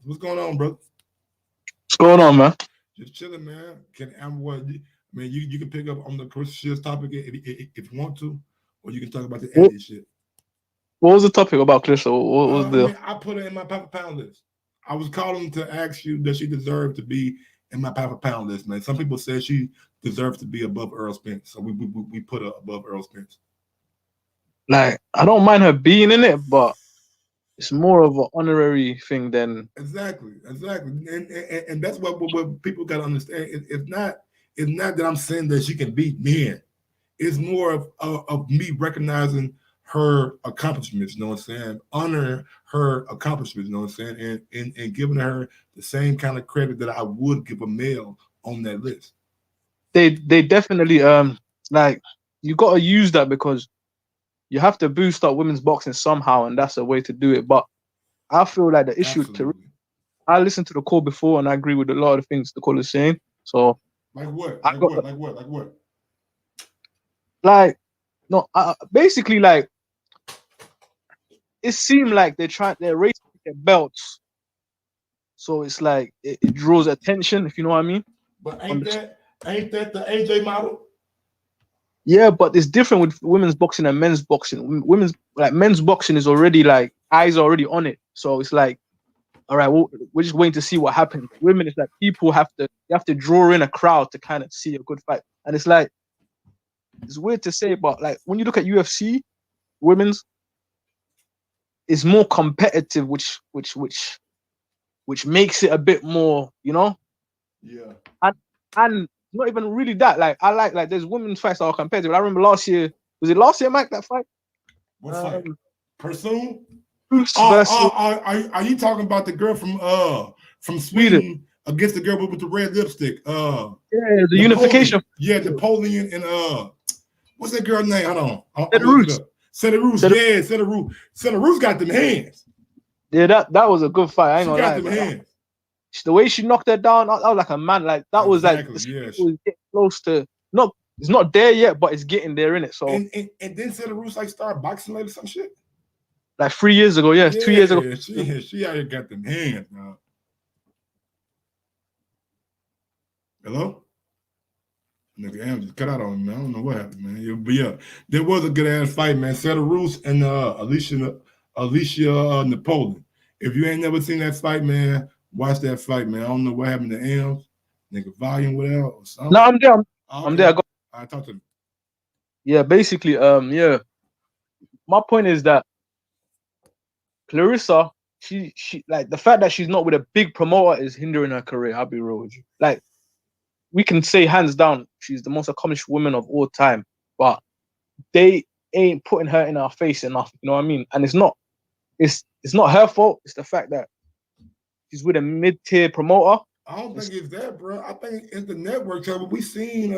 What's going on, brother? What's going on, man? Just chilling, man. You can pick up on the Clarissa Shields topic if you want to, or you can talk about the Andy shit. What was the topic about Clarissa? What was the? I put her in my pound list. I was calling to ask you, does she deserve to be in my pound list, man? Some people said she deserves to be above Earl Spence, so we put her above Earl Spence. Like, I don't mind her being in it, but it's more of an honorary thing than exactly, and that's what people got to understand. It's not that I'm saying that she can beat men. It's more of me recognizing her accomplishments, you know what I'm saying? Honor her accomplishments, you know what I'm saying? And giving her the same kind of credit that I would give a male on that list. They definitely like, you got to use that because you have to boost up women's boxing somehow, and that's a way to do it. But I feel like the issue I listened to the call before and I agree with a lot of the things the call is saying. So like what? Like, no, basically, like, it seemed like they're racing their belts, so it's like it draws attention, if you know what I mean. But ain't that the AJ model? Yeah, but it's different with women's boxing and men's boxing. Men's boxing is already like, eyes are already on it, so it's like, all right, well, we're just waiting to see what happens. Women, it's like people have to draw in a crowd to kind of see a good fight, and it's like, it's weird to say, but like when you look at UFC, women's is more competitive, which makes it a bit more, you know. Yeah. And not even really that. Like, I like there's women's fights that are competitive. I remember last year, was it last year, Mike, that fight? What fight? Pursuit? Versus... Are you talking about the girl from Sweden against the girl with the red lipstick? Yeah, the unification. Yeah, Napoleon and what's that girl's name? Hold on. Ruiz. Yeah, Ruiz got them hands. Yeah, that was a good fight. I ain't gonna lie. She got them hands. The way she knocked her down, I was like a man. Like, that was like, was getting close to, it's not there yet, but it's getting there, innit? So and then Ruiz like started boxing later, some shit. Like 3 years ago, 2 years ago. She out here got them hands, man. Hello? Nigga, Am just cut out on me, man. I don't know what happened, man. But yeah, there was a good ass fight, man. Ruiz and Alicia Napoleon. If you ain't never seen that fight, man, watch that fight, man. I don't know what happened to Am. Nigga, volume without or something. No, I'm there. I'm there. I talk to him. Yeah, basically, yeah. My point is that Clarissa, she like, the fact that she's not with a big promoter is hindering her career. I'll be real with you. Like, we can say hands down she's the most accomplished woman of all time, but they ain't putting her in our face enough. You know what I mean? And it's not her fault. It's the fact that she's with a mid-tier promoter. I don't think it's that, bro. I think it's the network. We seen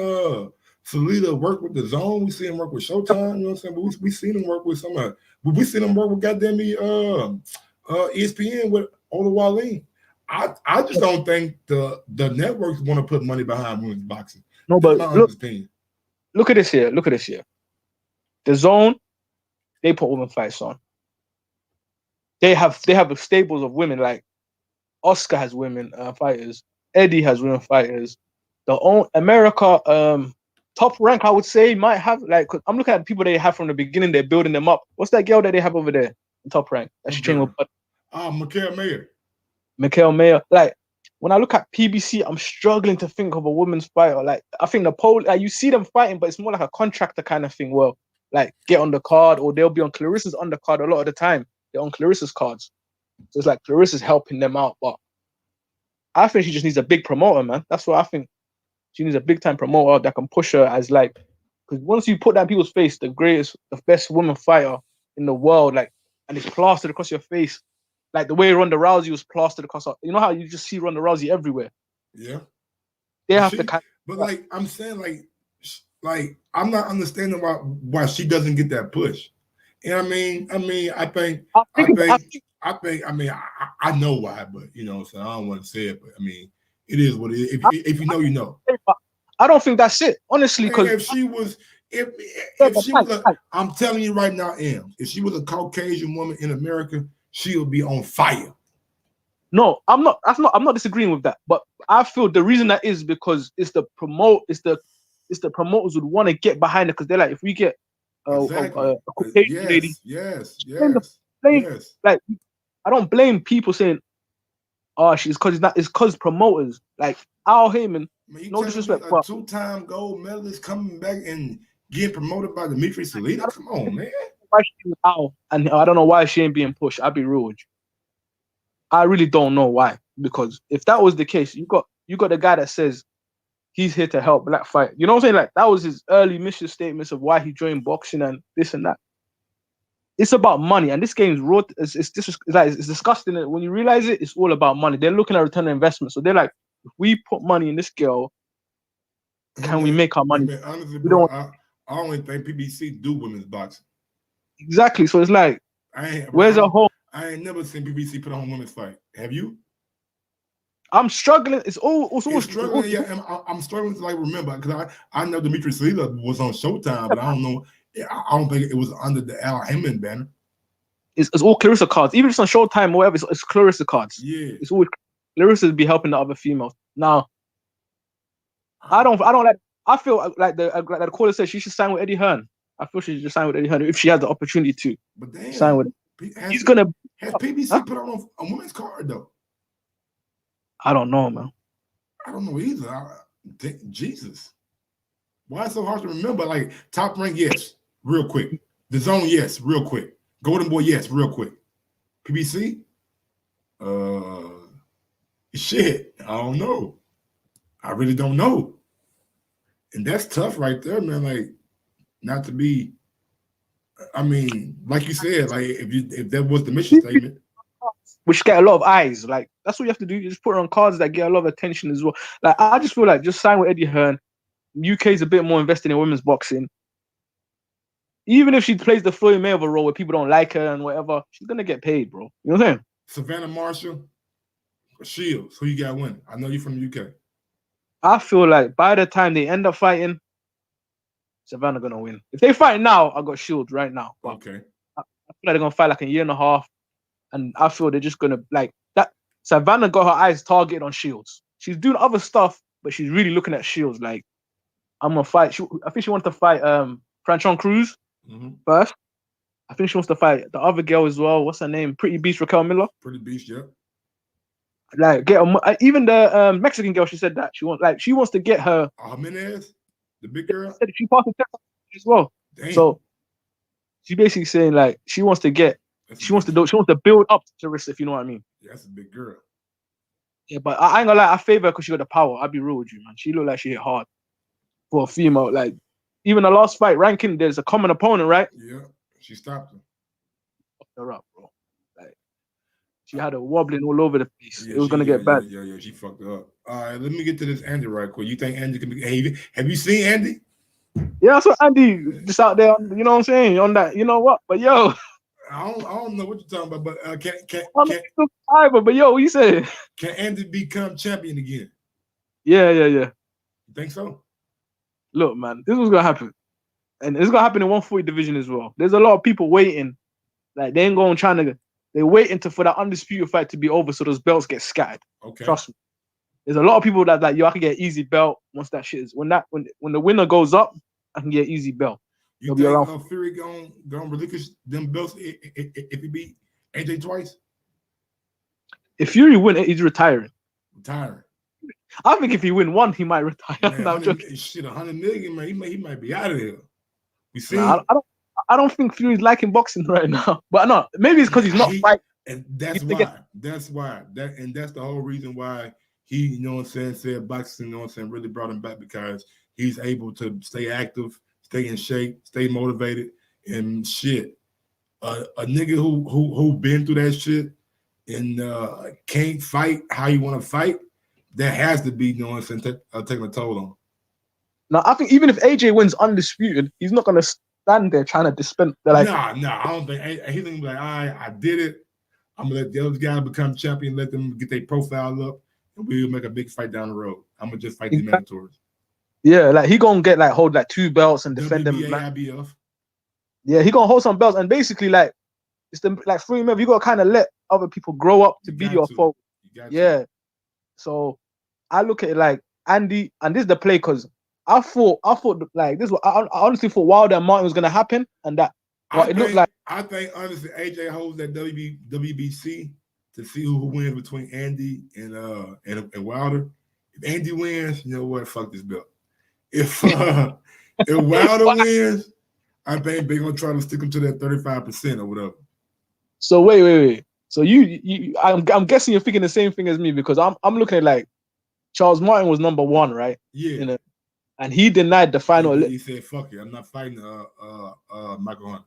Salida work with the Zone. We see him work with Showtime. You know what I'm saying? But we seen him work with some. We seen him work with goddamn ESPN with Ola Wale. I just don't think the networks want to put money behind women's boxing. No, That's but my honest opinion. Look at this here. Look at this here. The Zone, they put women fights on. They have stables of women, like Oscar has women fighters, Eddie has women fighters. The America Top Rank, I would say, might have, like, 'cause I'm looking at the people they have from the beginning. They're building them up. What's that girl that they have over there in Top Rank? That she trained with Mikael Mayer. Mikael Mayer. Like, when I look at PBC, I'm struggling to think of a women's fighter. Like, I think you see them fighting, but it's more like a contractor kind of thing. Well, like, get on the card, or they'll be on Clarissa's undercard a lot of the time. They're on Clarissa's cards. So it's like Clarissa's helping them out. But I think she just needs a big promoter, man. That's what I think. She needs a big time promoter that can push her as, like, because once you put that in people's face, the best woman fighter in the world, like, and it's plastered across your face, like the way Ronda Rousey was plastered across. You know how you just see Ronda Rousey everywhere? Yeah. They have to. But like I'm saying, like I'm not understanding why she doesn't get that push. And I mean, I know why, but you know, so I don't want to say it, but I mean, it is what it is. If you know, you know. I don't think that's it, honestly. Because if she was, I'm telling you right now, if she was a Caucasian woman in America, she would be on fire. No, I'm not disagreeing with that. But I feel the reason that is because it's the promoters would want to get behind it, because they're like, if we get a Caucasian lady, yes. Like, I don't blame people saying, "Oh, she's because it's because promoters like Al Heyman." Man, no disrespect, a two-time gold medalist coming back and getting promoted by Dimitri Salida. Come on, man. Why she was out, and I don't know why she ain't being pushed. I'll be real with you. I really don't know why, because if that was the case, you got the guy that says he's here to help black fight. You know what I'm saying? Like, that was his early mission statements of why he joined boxing and this and that. It's about money, and this game's raw. It's disgusting. When you realize it, it's all about money. They're looking at return on investment, so they're like, if we put money in this girl, can we make our money? Man, honestly, bro, I only think PBC do women's boxing. Exactly. So it's like, where's our home? I ain't never seen PBC put on women's fight. Have you? I'm struggling. It's struggling. Yeah, I'm struggling to like remember, because I know Dimitri Salida was on Showtime, but I don't know. I don't think it was under the Al Heyman banner. It's all Clarissa cards. Even if it's on Showtime or whatever, it's Clarissa cards. Yeah. It's always Clarissa be helping the other females. Now, I don't like. I feel like the caller said she should sign with Eddie Hearn. I feel she should sign with Eddie Hearn if she has the opportunity to. But damn, sign with. Has PBC put on a women's card though? I don't know, man. I don't know either. Jesus, why is it so hard to remember? Like, Top Rank, yes, real quick. The Zone, yes, real quick. Golden Boy, yes, real quick. PBC, shit, I don't know. I really don't know, and that's tough right there, man. Like, not to be. I mean, like you said, like if that was the mission statement, which get a lot of eyes, like that's what you have to do. You just put her on cards that get a lot of attention as well. Like, I just feel like just sign with Eddie Hearn. UK is a bit more invested in women's boxing. Even if she plays the Floyd Mayweather role where people don't like her and whatever, she's gonna get paid, bro. You know what I'm saying? Savannah Marshall, Shields, who you got winning? I know you're from the UK. I feel like by the time they end up fighting, Savannah gonna win. If they fight now, I got Shields right now. But okay. I feel like they're gonna fight like a year and a half, and I feel they're just gonna like that. Savannah got her eyes targeted on Shields. She's doing other stuff, but she's really looking at Shields. Like, I'm gonna fight. I think she wants to fight Franchon Cruz first. I think she wants to fight the other girl as well. What's her name? Pretty Beast Raquel Miller. Pretty Beast, yeah. Like, even the Mexican girl. She said that she wants to get her. Jimenez, the big girl. She passed the test as well. Damn. So she's basically saying like she wants to build up to Clarissa, if you know what I mean. Yeah, that's a big girl. Yeah, but I ain't gonna lie, I favor her because she got the power. I'll be real with you, man. She looked like she hit hard for a female. Like, even the last fight ranking, there's a common opponent, right? Yeah, she stopped her. Fucked her up, bro. Like, she had her wobbling all over the place. Yeah, it was gonna get bad. Yeah, she fucked her up. All right, let me get to this Andy right quick. You think Andy can be? Have you seen Andy? Yeah, that's what Andy just out there. You know what I'm saying? On that, you know what? But yo, I don't know what you're talking about, but I'm not either. But yo, what you say? can Andy become champion again? Yeah. You think so? Look, man, this was gonna happen, and it's gonna happen in 140 division as well. There's a lot of people waiting, like they ain't going trying to. They're waiting for that undisputed fight to be over, so those belts get scattered. Okay. Trust me. There's a lot of people that like, yo, I can get an easy belt once that shit is when the winner goes up, I can get an easy belt. You think Fury gonna relinquish them belts if he beat AJ twice? If Fury win, he's retiring. Retiring. I think if he win one, he might retire. Man, No, I'm joking. shit, 100 million, man. He might be out of there. We see. Nah, I don't think Fury's liking boxing right now. But no, maybe it's because he's not fighting. And that's why. That's the whole reason why he, you know what I'm saying, said boxing, you know what I'm saying, really brought him back, because he's able to stay active, stay in shape, stay motivated, and shit. A nigga who been through that shit and can't fight how you want to fight, that has to be, you know what I'm saying, taking a toll on. Now, I think even if AJ wins undisputed, he's not gonna stand there trying to dispense. Like, Nah, I don't think he's gonna be like, all right, I did it. I'm gonna let the other guys become champion, let them get their profile up, and we'll make a big fight down the road. I'm gonna just fight the mandatories. Yeah, like he gonna get like hold like 2 belts and defend them. Like, IBF. yeah, he gonna hold some belts and basically like it's the like free move. You gotta kind of let other people grow up to be your foe. Yeah. So I look at it like Andy, and this is the play, because I thought like this. I honestly thought Wilder and Martin was gonna happen, and that. Well, it looked like. I think honestly, AJ holds that WBC to see who wins between Andy and Wilder. If Andy wins, you know what? Fuck this belt. If Wilder wins, I think they're gonna try to stick him to that 35% or whatever. So wait. So I'm guessing you're thinking the same thing as me, because I'm looking at like Charles Martin was number 1, right? Yeah. You know, and he denied the final. He said, "Fuck it, I'm not fighting Michael Hunter."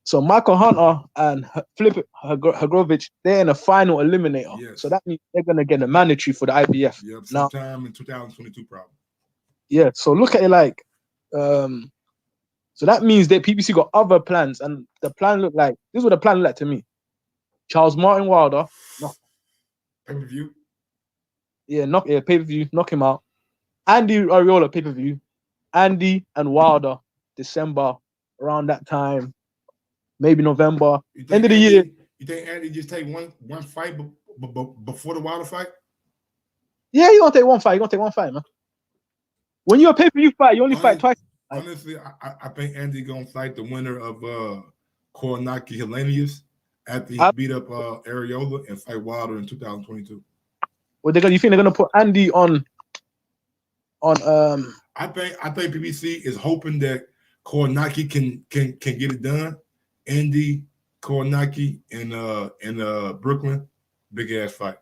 So Michael Hunter and Filip Hrgović, they're in a final eliminator. Yes. So that means they're gonna get a mandatory for the IBF. Yep, sometime in 2022, probably. Yeah. So look at it like, so that means that PBC got other plans, and the plan looked like this is what the plan looked like to me. Charles Martin Wilder, pay-per-view. Yeah, pay-per-view, knock him out. Andy Arreola pay-per-view. Andy and Wilder, December, around that time, maybe November, end of the year. You think Andy just take one fight before the Wilder fight? Yeah, you're gonna take one fight, man. When you're a pay-per-view fight, you only fight twice. Honestly, I think Andy gonna fight the winner of Koronaki Helenius after he beat up Arreola and fight Wilder in 2022. Well, you think they're gonna put Andy on? I think PBC is hoping that Koronaki can get it done. Andy, Koronaki, and Brooklyn, big ass fight.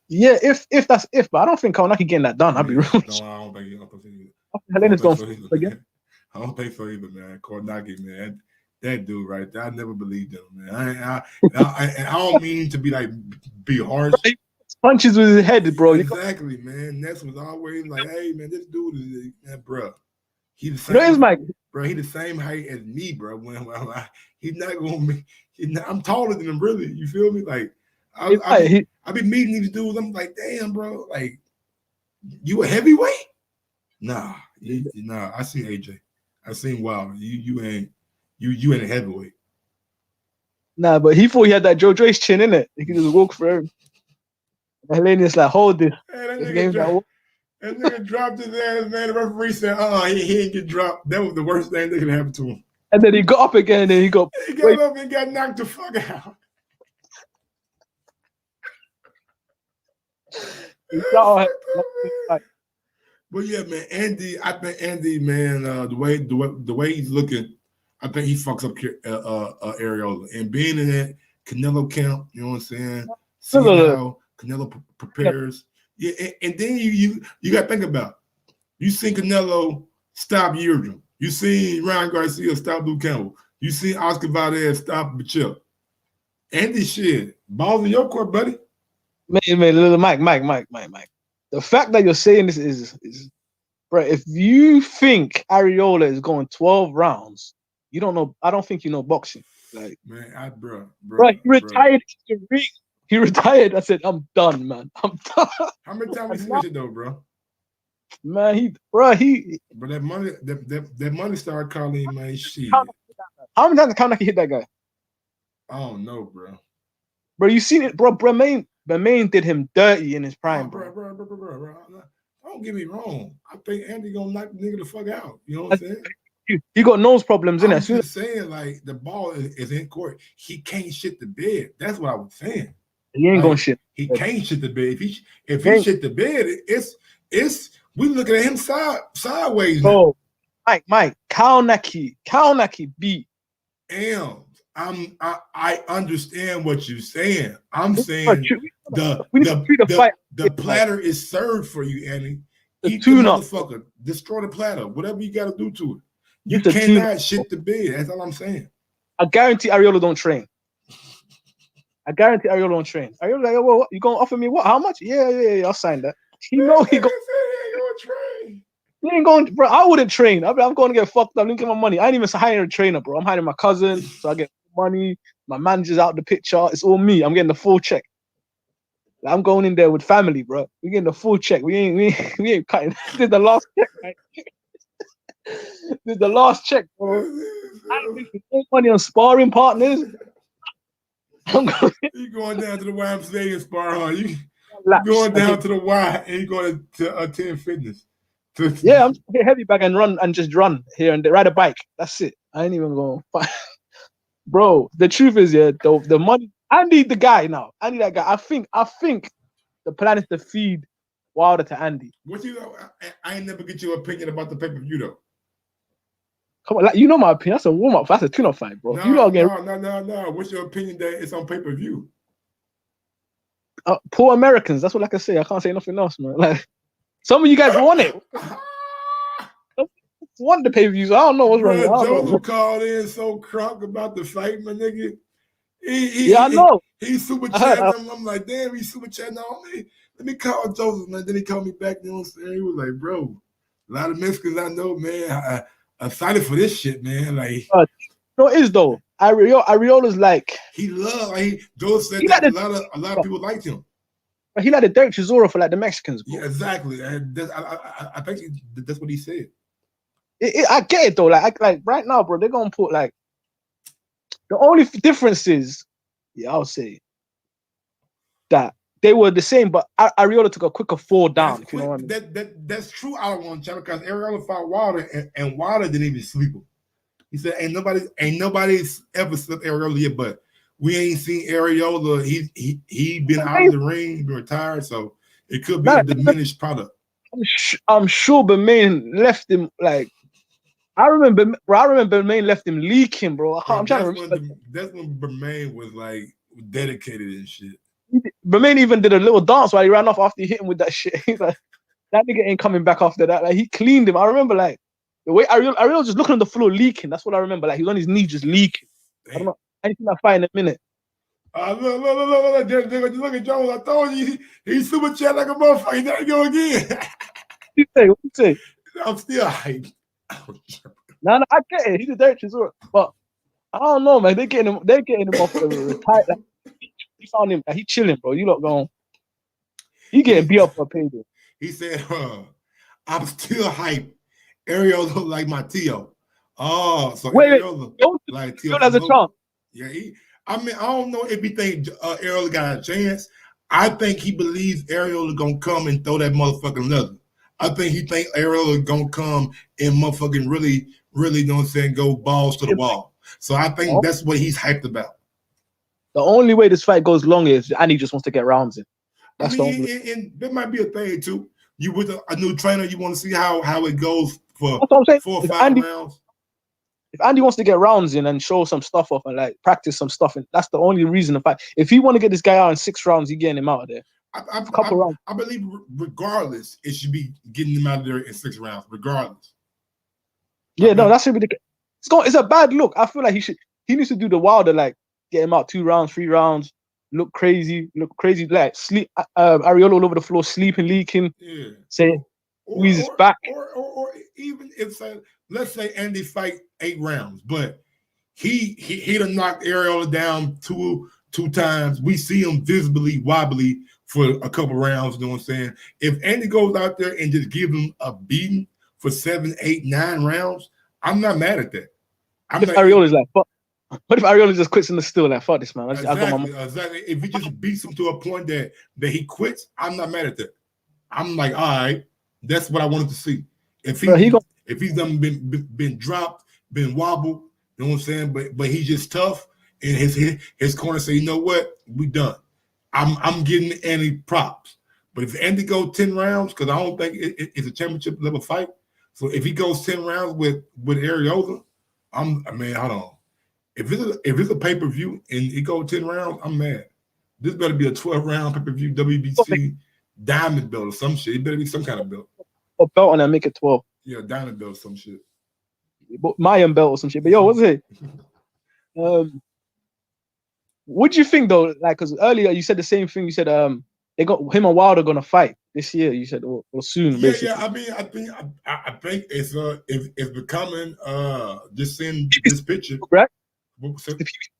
Yeah, if that's if, but I don't think Koronaki getting that done. I'll be real. No, I don't think I don't think so either, man. Koronaki, man, that dude right there, I never believed him, man. I don't mean to be harsh. Punches with his head, bro. Exactly, man. Ness was always like, "Hey, man, this dude is, man, bro. He the same. Bro, he the same height as me, bro. He's not gonna be. I'm taller than him, really. You feel me? Like, I be meeting these dudes. I'm like, damn, bro. Like, you a heavyweight? Nah. I seen AJ. I seen Wilder. You ain't a heavyweight. Nah, but he thought he had that Joe Joyce chin in it. He could just walk for him. Helenius like, hold this. That nigga dropped his ass, man. The referee said, he didn't get dropped. That was the worst thing that could happen to him. And then he got up again, and he got up and got knocked the fuck out. But yeah, man, Andy. I think Andy, man, the way he's looking, I think he fucks up Arreola. And being in that Canelo camp, you know what I'm saying? Seeing how Canelo prepares. Yeah, and then you got to think about, you seen Canelo stop Yildirim. You seen Ryan Garcia stop Luke Campbell. You seen Oscar Valdez stop Bachil. Andy, shit, balls in your court, buddy. Man, Mike. The fact that you're saying this is bro, if you think Arreola is going 12 rounds, you don't know. I don't think you know boxing. Like, man, bro, he retired. He retired. I said, I'm done, man. I'm done. How many times he switched it though, bro? Man, But that money started calling him, man. Shit. How many times can he hit that guy? I don't know, bro. Bro, you seen it, bro? Bermain did him dirty in his prime, bro. Don't get me wrong. I think Andy gonna knock the nigga the fuck out. You know what I'm saying? He got nose problems, I'm innit? just saying, like, the ball is in court. He can't shit the bed. That's what I was saying. He ain't gonna shit. He can't shit the bed. If he shit the bed, it's we looking at him sideways now. Oh, Mike, Kaunaki beat. I understand what you're saying. I'm saying the platter is served for you, Andy. Eat the motherfucker. Destroy the platter. Whatever you got to do to it. You cannot shit the bed. That's all I'm saying. I guarantee Arreola don't train. Arreola like, well, you gonna offer me what? How much? Yeah. I'll sign that. He know he gonna train. He ain't going, bro. I wouldn't train. I'm going to get fucked up. Look at my money. I ain't even hiring a trainer, bro. I'm hiring my cousin, so I get money. My manager's out the picture. It's all me. I'm getting the full check. I'm going in there with family, bro. We're getting the full check. We ain't cutting. This is the last check, right? This is the last check, bro. I don't make no money on sparring partners. You going down to the YMCA and spar, huh? You going down to the Y and you going to attend fitness. Yeah, I'm just get heavy bag and run and just run here and ride a bike. That's it. I ain't even going. Bro, the truth is, yeah, the money. I need the guy now. I need that guy. I think the plan is to feed Wilder to Andy. What you know? I ain't never get your opinion about the pay-per-view though. Come on, like, you know my opinion. That's a warm-up. That's a tune-up fight, bro. No. What's your opinion that it's on pay-per-view? Poor Americans. That's what I can say. I can't say nothing else, man. Like, some of you guys want it. Want the pay-per-views. I don't know what's wrong. Joseph called in so crunk about the fight, my nigga. I know. He's super chatting. I'm like, damn, he's super chatting on me. Let me call Joseph, man. Then he called me back. You know what I'm saying? He was like, bro, a lot of Mexicans I know, man, I'm excited for this shit, man. Like, no, it is though. Arreola's like Joseph said that a lot of people liked him. He like the Derek Chisora for like the Mexicans, bro. Yeah, exactly. I think that's what he said. I get it though. Like right now, bro, they're gonna put like the only difference is, I'll say that they were the same, but Arreola took a quicker fall down. If you know what I mean. That's true. I don't want to because Arreola fought Wilder and Wilder didn't even sleep him. He said, "Ain't nobody's ever slept Arreola yet, but we ain't seen Arreola. He been out of the ring, he been retired, so it could be a diminished product." I'm sure Bermain left him like. I remember Bermain left him leaking, bro. I'm trying to remember. That's when Bermain was like dedicated and shit. Bermain even did a little dance while he ran off after he hit him with that shit. He's like, that nigga ain't coming back after that. Like, he cleaned him. I remember like the way Arreola just looking on the floor leaking. That's what I remember. Like, he was on his knee just leaking. Damn. I don't know anything I find in a minute. Look at Jones. I told you he's super chat like a motherfucker. There you go again. What you say? I'm still hyped. No, I get it. He's a Derek Chisora, but I don't know, man. They're getting him off the retired. Like, he found him. Like, he chilling, bro. You lot going. He getting beat up for a payday. He said, "I'm still hyped. Arreola look like my Tio." Oh, so Arreola like Tio has a chance. Yeah, I don't know if he think Arreola got a chance. I think he believes Arreola gonna come and throw that motherfucking leather. I think he think Arreola gonna come and motherfucking really, you know what I'm saying, go balls to the wall. So I think that's what he's hyped about. The only way this fight goes long is Andy just wants to get rounds in. That's and there might be a thing too. You with a new trainer, you want to see how it goes for 4 or 5 rounds. If Andy wants to get rounds in and show some stuff off and like practice some stuff, and that's the only reason to fight. If he want to get this guy out in 6 rounds, he getting him out of there. I believe regardless, it should be getting him out of there in 6 rounds, regardless. Yeah, no, that should be the case. It's a bad look. I feel like he needs to do the Wilder, like get him out 2 rounds, 3 rounds, look crazy, like sleep Arreola all over the floor, sleeping, leaking. Yeah. Say Ruiz is back. Or even if let's say Andy fight 8 rounds, but he done knocked Arreola down two times. We see him visibly wobbly for a couple rounds. You know what I'm saying? If Andy goes out there and just gives him a beating for 7, 8, 9 rounds, I'm not mad at that. What if Arreola's like, fuck? What if Arreola just quits in the still like, fuck this, man? Exactly. If he just beats him to a point that he quits, I'm not mad at that. I'm like, all right, that's what I wanted to see. If he's done been dropped, been wobbled, you know what I'm saying? But he's just tough, and his corner say, you know what, we done. I'm getting Andy props. But if Andy goes 10 rounds, because I don't think it's a championship level fight. So if he goes 10 rounds with Arreola, hold on. If it's a pay-per-view and it goes 10 rounds, I'm mad. This better be a 12-round pay-per-view WBC diamond belt or some shit. It better be some kind of belt. A belt and then make it 12. Yeah, diamond belt or some shit. Mayan belt or some shit. But yo, what's it? What do you think though? Like, because earlier you said the same thing. You said they got him and Wilder gonna fight this year. You said or soon. Basically. Yeah. I mean, I think it's becoming just seeing this picture. Right. So,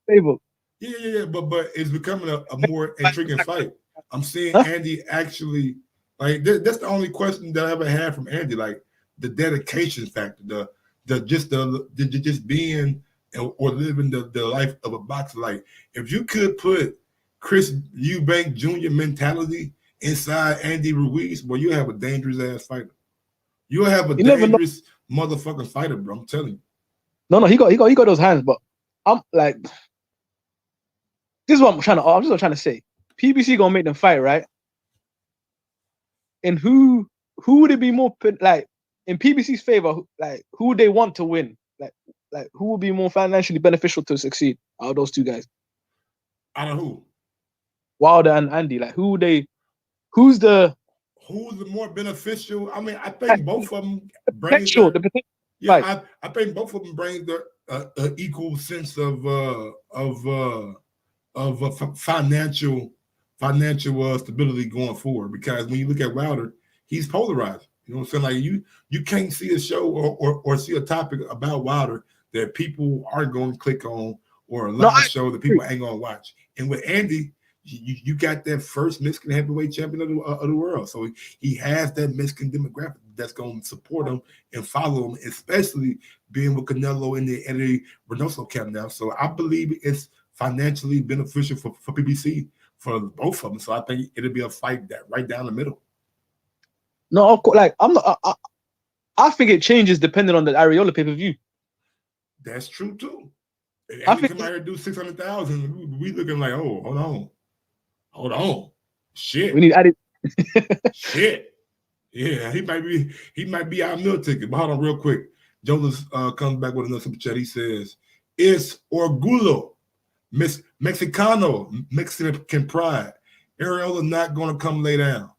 favor. Yeah. But it's becoming a more intriguing fight. I'm seeing Andy actually like that's the only question that I ever had from Andy. Like the dedication factor, the just being or living the life of a boxer. Like if you could put Chris Eubank Jr. mentality inside Andy Ruiz, well, you have a dangerous ass fighter. You have a dangerous motherfucking fighter, bro. I'm telling you. No, he got those hands, but I'm like, this is what I'm trying to say. PBC gonna make them fight, right? And who would it be more like in PBC's favor? Like who would they want to win? Like who would be more financially beneficial to succeed out of those two guys? Out of who? Wilder and Andy. Like who's the more beneficial? I mean, I think both of them bring the potential. Yeah, I think both of them bring the equal sense of financial stability going forward. Because when you look at Wilder, he's polarized. You know what I'm saying? Like you can't see a show or see a topic about Wilder that people aren't going to click on, or a live show that people ain't going to watch. And with Andy, you got that first Mexican heavyweight champion of the world. So he has that Mexican demographic that's going to support him and follow him, especially being with Canelo in the Eddie Reynoso camp now. So I believe it's financially beneficial for PBC for both of them. So I think it'll be a fight that right down the middle. No, of course. Like I'm not. I think it changes depending on the Arreola pay-per-view. That's true too. If Andy come out here and do 600,000, we looking like, oh, hold on, shit. We need added. Shit. Yeah, he might be our meal ticket. But hold on, real quick. Jonas comes back with another super chat. He says, "It's Orgullo, Mexican pride. Arreola not gonna come lay down.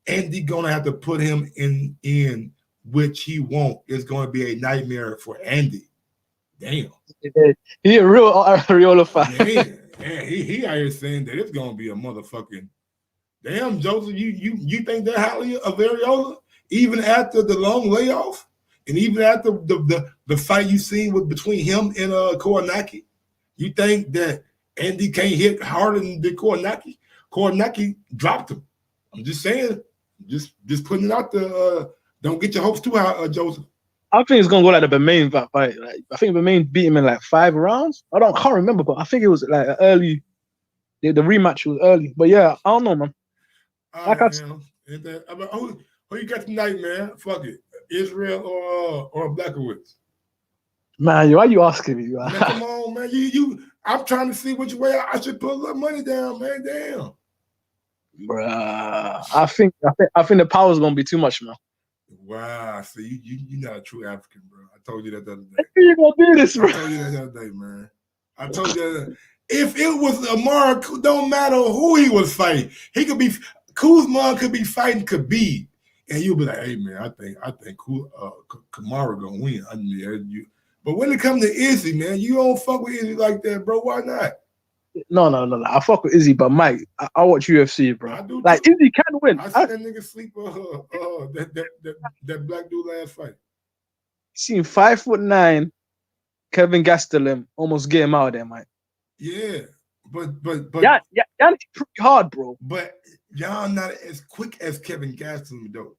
Andy gonna have to put him in which he won't. It's gonna be a nightmare for Andy." Damn. He a real Arreola fan. Yeah, he out here saying that it's gonna be a motherfucking damn, Joseph. You think that highly of Arreola even after the long layoff and even after the fight you seen between him and Kownacki? You think that Andy can't hit harder than Kownacki? Kownacki dropped him. I'm just saying, just putting it out there. Don't get your hopes too high, Joseph. I think it's gonna go like the Bermain fight. Like, I think Bermain beat him in like 5 rounds. I can't remember, but I think it was like early. The rematch was early, but yeah, I don't know, man. Who you got tonight, man? Fuck it, Israel or Blackowitz? Man, why you asking me? Man, come on, man. I'm trying to see which way I should put a little money down, man. Damn. Bruh, I think the power's gonna be too much, man. Wow, see, you're not a true African, bro. I told you that the other day. You gonna do this, bro? I told you that the other day, man. I told you that. If it was Amara, don't matter who he was fighting. He could be Kuzma could be fighting Khabib, and you'll be like, "Hey, man, I think Kamara gonna win." I mean, but when it comes to Izzy, man, you don't fuck with Izzy like that, bro. Why not? No. I fuck with Izzy, but Mike, I watch UFC, bro. I do Like too. Izzy can win. I see that nigga sleep that black dude last fight. Seen 5'9" Kevin Gastelum almost get him out of there, Mike. Yeah, but Yeah, it's pretty hard, bro. But y'all not as quick as Kevin Gastelum though.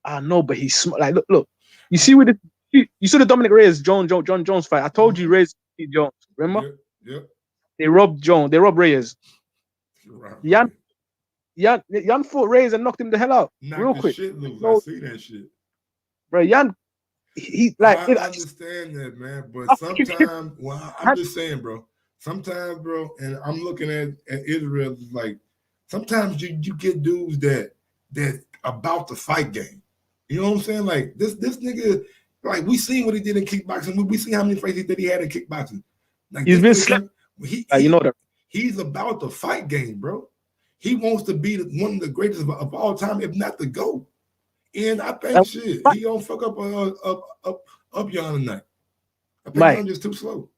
I know, but he's like look. You see with you saw the Dominic Reyes John Jones fight. I told you Reyes beat Jones. Remember? Yep. They robbed Reyes. Right. Jan fought Reyes and knocked him the hell out real quick. Shit loose. No, I see that shit. Bro, Jan, he like. I understand that, man. But sometimes, I'm just saying, bro. Sometimes, bro, and I'm looking at Israel like sometimes you get dudes that about the fight game. You know what I'm saying? Like this nigga, like we seen what he did in kickboxing. We seen how many fights that he had in kickboxing. Like he's been slapped. You know that. He's about the fight game, bro. He wants to be one of the greatest of all time, if not the GOAT. And I think he don't fuck up Jan tonight. I think Jan just too slow.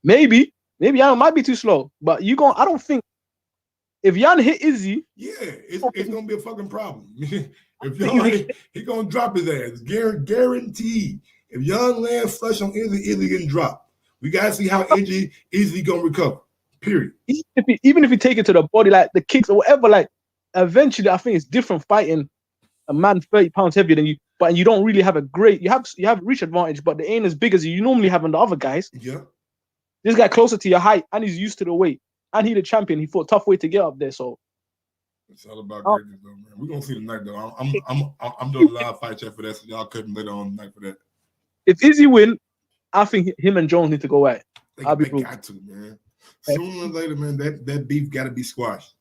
Maybe Jan might be too slow, but I don't think if Jan hit Izzy, it's gonna be a fucking problem. If Jan, he gonna drop his ass, guaranteed. If Jan lands flush on Izzy getting dropped. We gotta see how Izzy gonna recover. Period. Even if you take it to the body, like the kicks or whatever, like eventually, I think it's different fighting a man 30 pounds heavier than you, but you don't really have a great. You have reach advantage, but they ain't as big as you normally have on the other guys. Yeah. This guy closer to your height, and he's used to the weight, and he's the champion. He fought a tough way to get up there, so. It's all about greatness, though, man. We're gonna see tonight, though. I'm doing a live fight chat for that, so y'all couldn't later on tonight for that. If Izzy win, I think him and Jones need to go at. They got to, man. Sooner or later, man, that beef got to be squashed.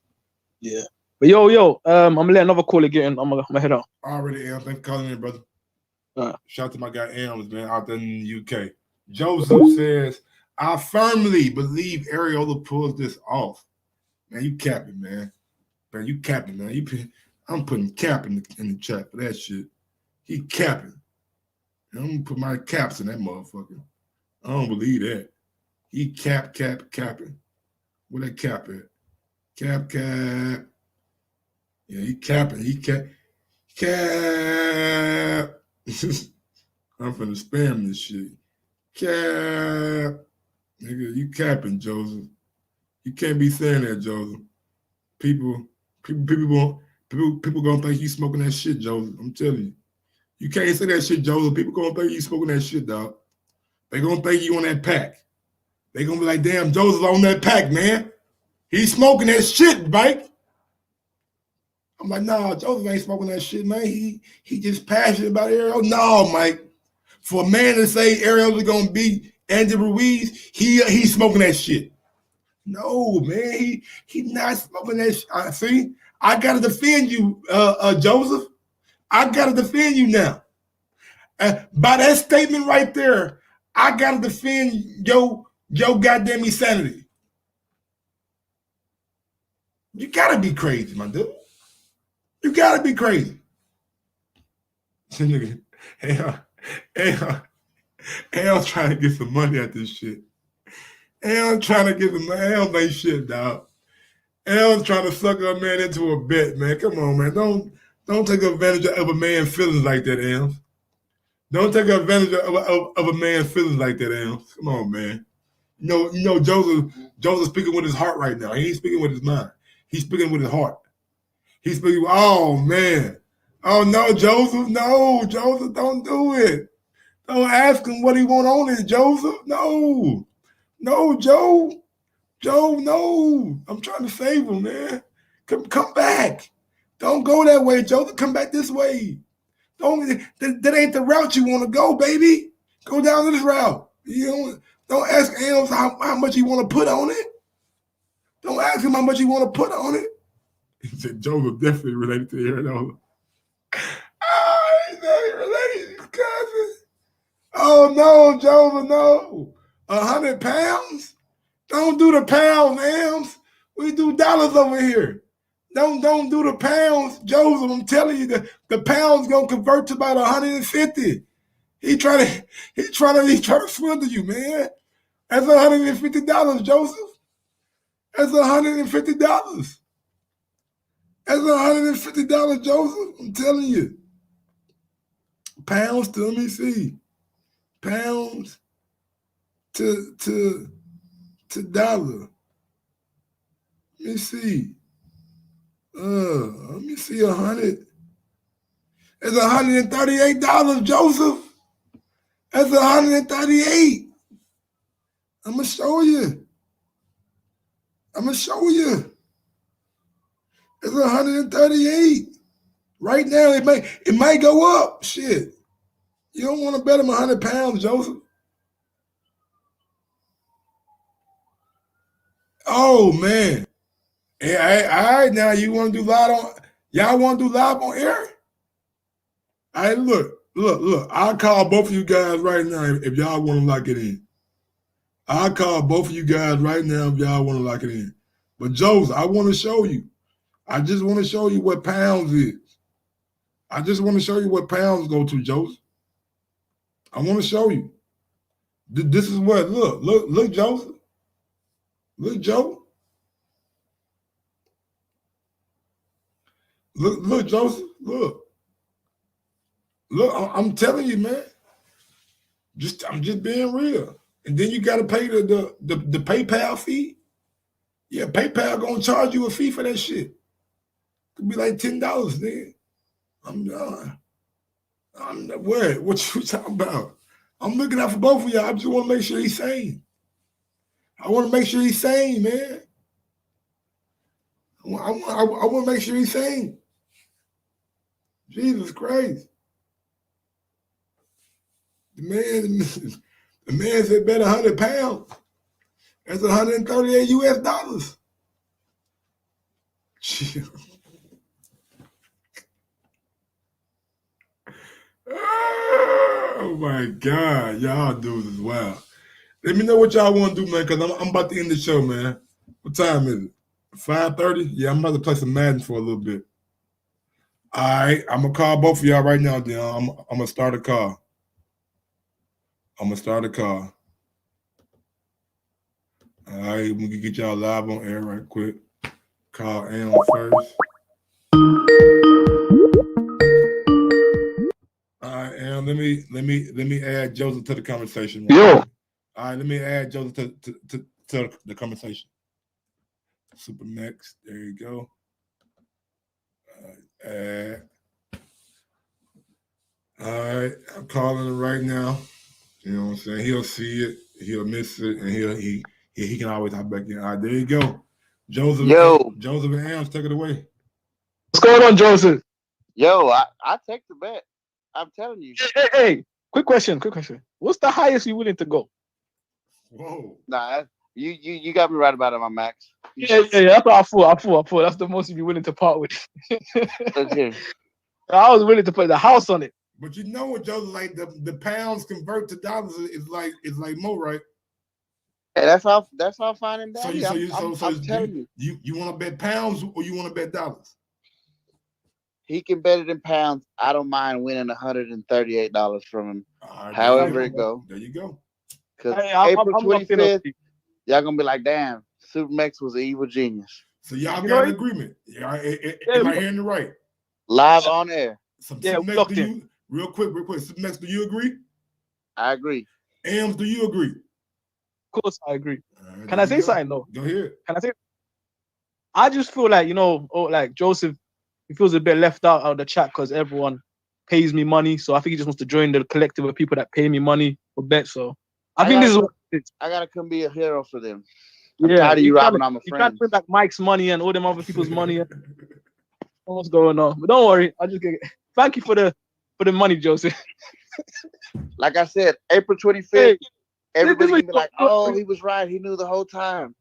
Yeah. But yo, I'm gonna let another caller get in. I'm gonna head out. Already, Am. Thanks for calling in, brother. Shout out to my guy Ams, man, out there in the UK. Joseph says, I firmly believe Arreola pulls this off. Man, you capping, man. Man, you capping, man. I'm putting cap in the chat for that shit. He capping. I'm gonna put my caps in that motherfucker. I don't believe that. He capping. Where that cap at? Cap. Yeah, he capping. He cap. I'm finna spam this shit. Cap. Nigga, you capping, Joseph. You can't be saying that, Joseph. People gonna think you smoking that shit, Joseph. I'm telling you. You can't say that shit, Joseph. People gonna think you smoking that shit, dog. They gonna think you on that pack. They gonna be like, damn, Joseph on that pack, man. He's smoking that shit, Mike. I'm like, nah, Joseph ain't smoking that shit, man. He just passionate about Arreola. No, Mike. For a man to say Arreola gonna beat Andy Ruiz, he's smoking that shit. No, man, he not smoking that shit. See, I gotta defend you, Joseph. I gotta defend you now. By that statement right there, I gotta defend your goddamn insanity. You gotta be crazy, my dude. You gotta be crazy. I'm trying to get some money at this shit. I'm trying to get some money. Am ain't shit, dog. I'm trying to suck a man into a bet, man. Come on, man. Don't take advantage of a man's feelings like that, Ams. Don't take advantage of a man's feelings like that, Ams. Come on, man. You know, Joseph speaking with his heart right now. He ain't speaking with his mind. He's speaking with his heart. He's speaking, oh, man. Oh, no, Joseph. No, Joseph, don't do it. Don't ask him what he want on it, Joseph. No. No, Joe. Joe, no. I'm trying to save him, man. Come back. Don't go that way, Joseph. Come back this way. That ain't the route you want to go, baby. Go down this route. Don't ask Ams how much he want to put on it. Don't ask him how much he want to put on it. He said Joseph definitely related to Arreola. Oh, he's not related to his cousin. Oh, no, Joseph, no. 100 pounds? Don't do the pounds, Ams. We do dollars over here. Don't do the pounds, Joseph. I'm telling you, the pounds gonna convert to about 150. He trying to swindle you, man. That's $150, Joseph. That's $150. That's $150, Joseph. I'm telling you. Pounds to, let me see. Pounds to dollar. Let me see. Let me see 100. It's $138, Joseph. That's $138. I'm gonna show you. It's $138. Right now, it might go up. Shit. You don't want to bet him 100 pounds, Joseph. Oh man. Hey, all right, now you want to do live on? Y'all want to do live on air? All right, look. I'll call both of you guys right now if y'all want to lock it in. I'll call both of you guys right now if y'all want to lock it in. But Joseph, I want to show you. I just want to show you what pounds is. I just want to show you what pounds go to, Joseph. I want to show you. This is what, look, Joseph. Look, Joe. Look, Joseph. Look, I'm telling you, man. I'm just being real. And then you got to pay the PayPal fee. Yeah, PayPal gonna charge you a fee for that shit. Could be like $10, then. I'm done. What you talking about? I'm looking out for both of y'all. I just want to make sure he's sane. I want to make sure he's sane, man. I want to make sure he's sane. Jesus Christ. The man said bet 100 pounds. That's $138 US. Oh my God, y'all dudes is wild. Let me know what y'all want to do, man, because I'm about to end the show, man. What time is it? 5:30? Yeah, I'm about to play some Madden for a little bit. All right, I'm going to call both of y'all right now, then. I'm going to start a call. All right, we can get y'all live on air right quick. Call Am first. All right, Am, let me add Joseph to the conversation. Right Yo. now. All right, let me add Joseph to the conversation. Super next. There you go. All right, I'm calling him right now. You know what I'm saying? He'll see it, he'll miss it, and he can always hop back in. All right, there you go. Joseph and Ams, take it away. What's going on, Joseph? Yo, I take the bet. I'm telling you. Hey, quick question. What's the highest you willing to go? Whoa. Nah, you got me right about it, my Max. Yeah, that's what I thought. That's the most you'd be willing to part with. Okay. I was willing to put the house on it. But you know what, Joseph, like the pounds convert to dollars is like more, right? Hey, that's all fine and dandy. So I'm telling you. You want to bet pounds or you want to bet dollars? He can bet it in pounds. I don't mind winning $138 from him. Right, however it go. There you go. Because April 25th, y'all gonna be like, damn, Supermax was an evil genius. So y'all got an agreement. Am I hearing it right? Live on air. Supermax, real quick. Supermax, do you agree? I agree. Ams, do you agree? Of course, I agree. Can I say something though? Go ahead. Can I say? I just feel like, like Joseph, he feels a bit left out of the chat because everyone pays me money. So I think he just wants to join the collective of people that pay me money for bets. So I think this is what it is. I gotta come be a hero for them. I'm tired of you robbing all my friends. You trying to bring back Mike's money and all them other people's money. What's going on? But don't worry, I just get it. Thank you for the money, Joseph. Like I said, April 25th, everybody can be like, "Oh, he was right. He knew the whole time."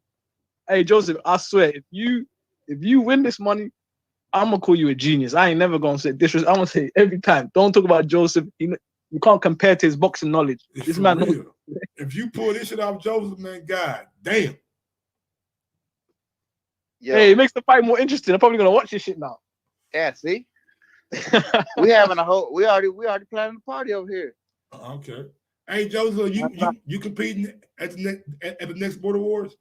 Hey, Joseph, I swear, if you win this money, I'm gonna call you a genius. I ain't never gonna say disrespect. I'm gonna say every time, don't talk about Joseph. You can't compare to his boxing knowledge. This man knows. If you pull this shit off Joseph, man, god damn. Yo. Hey, it makes the fight more interesting. I'm probably gonna watch this shit now. Yeah, see, we already planning a party over here. Okay. Hey, Joseph, you competing at the next Border Wars?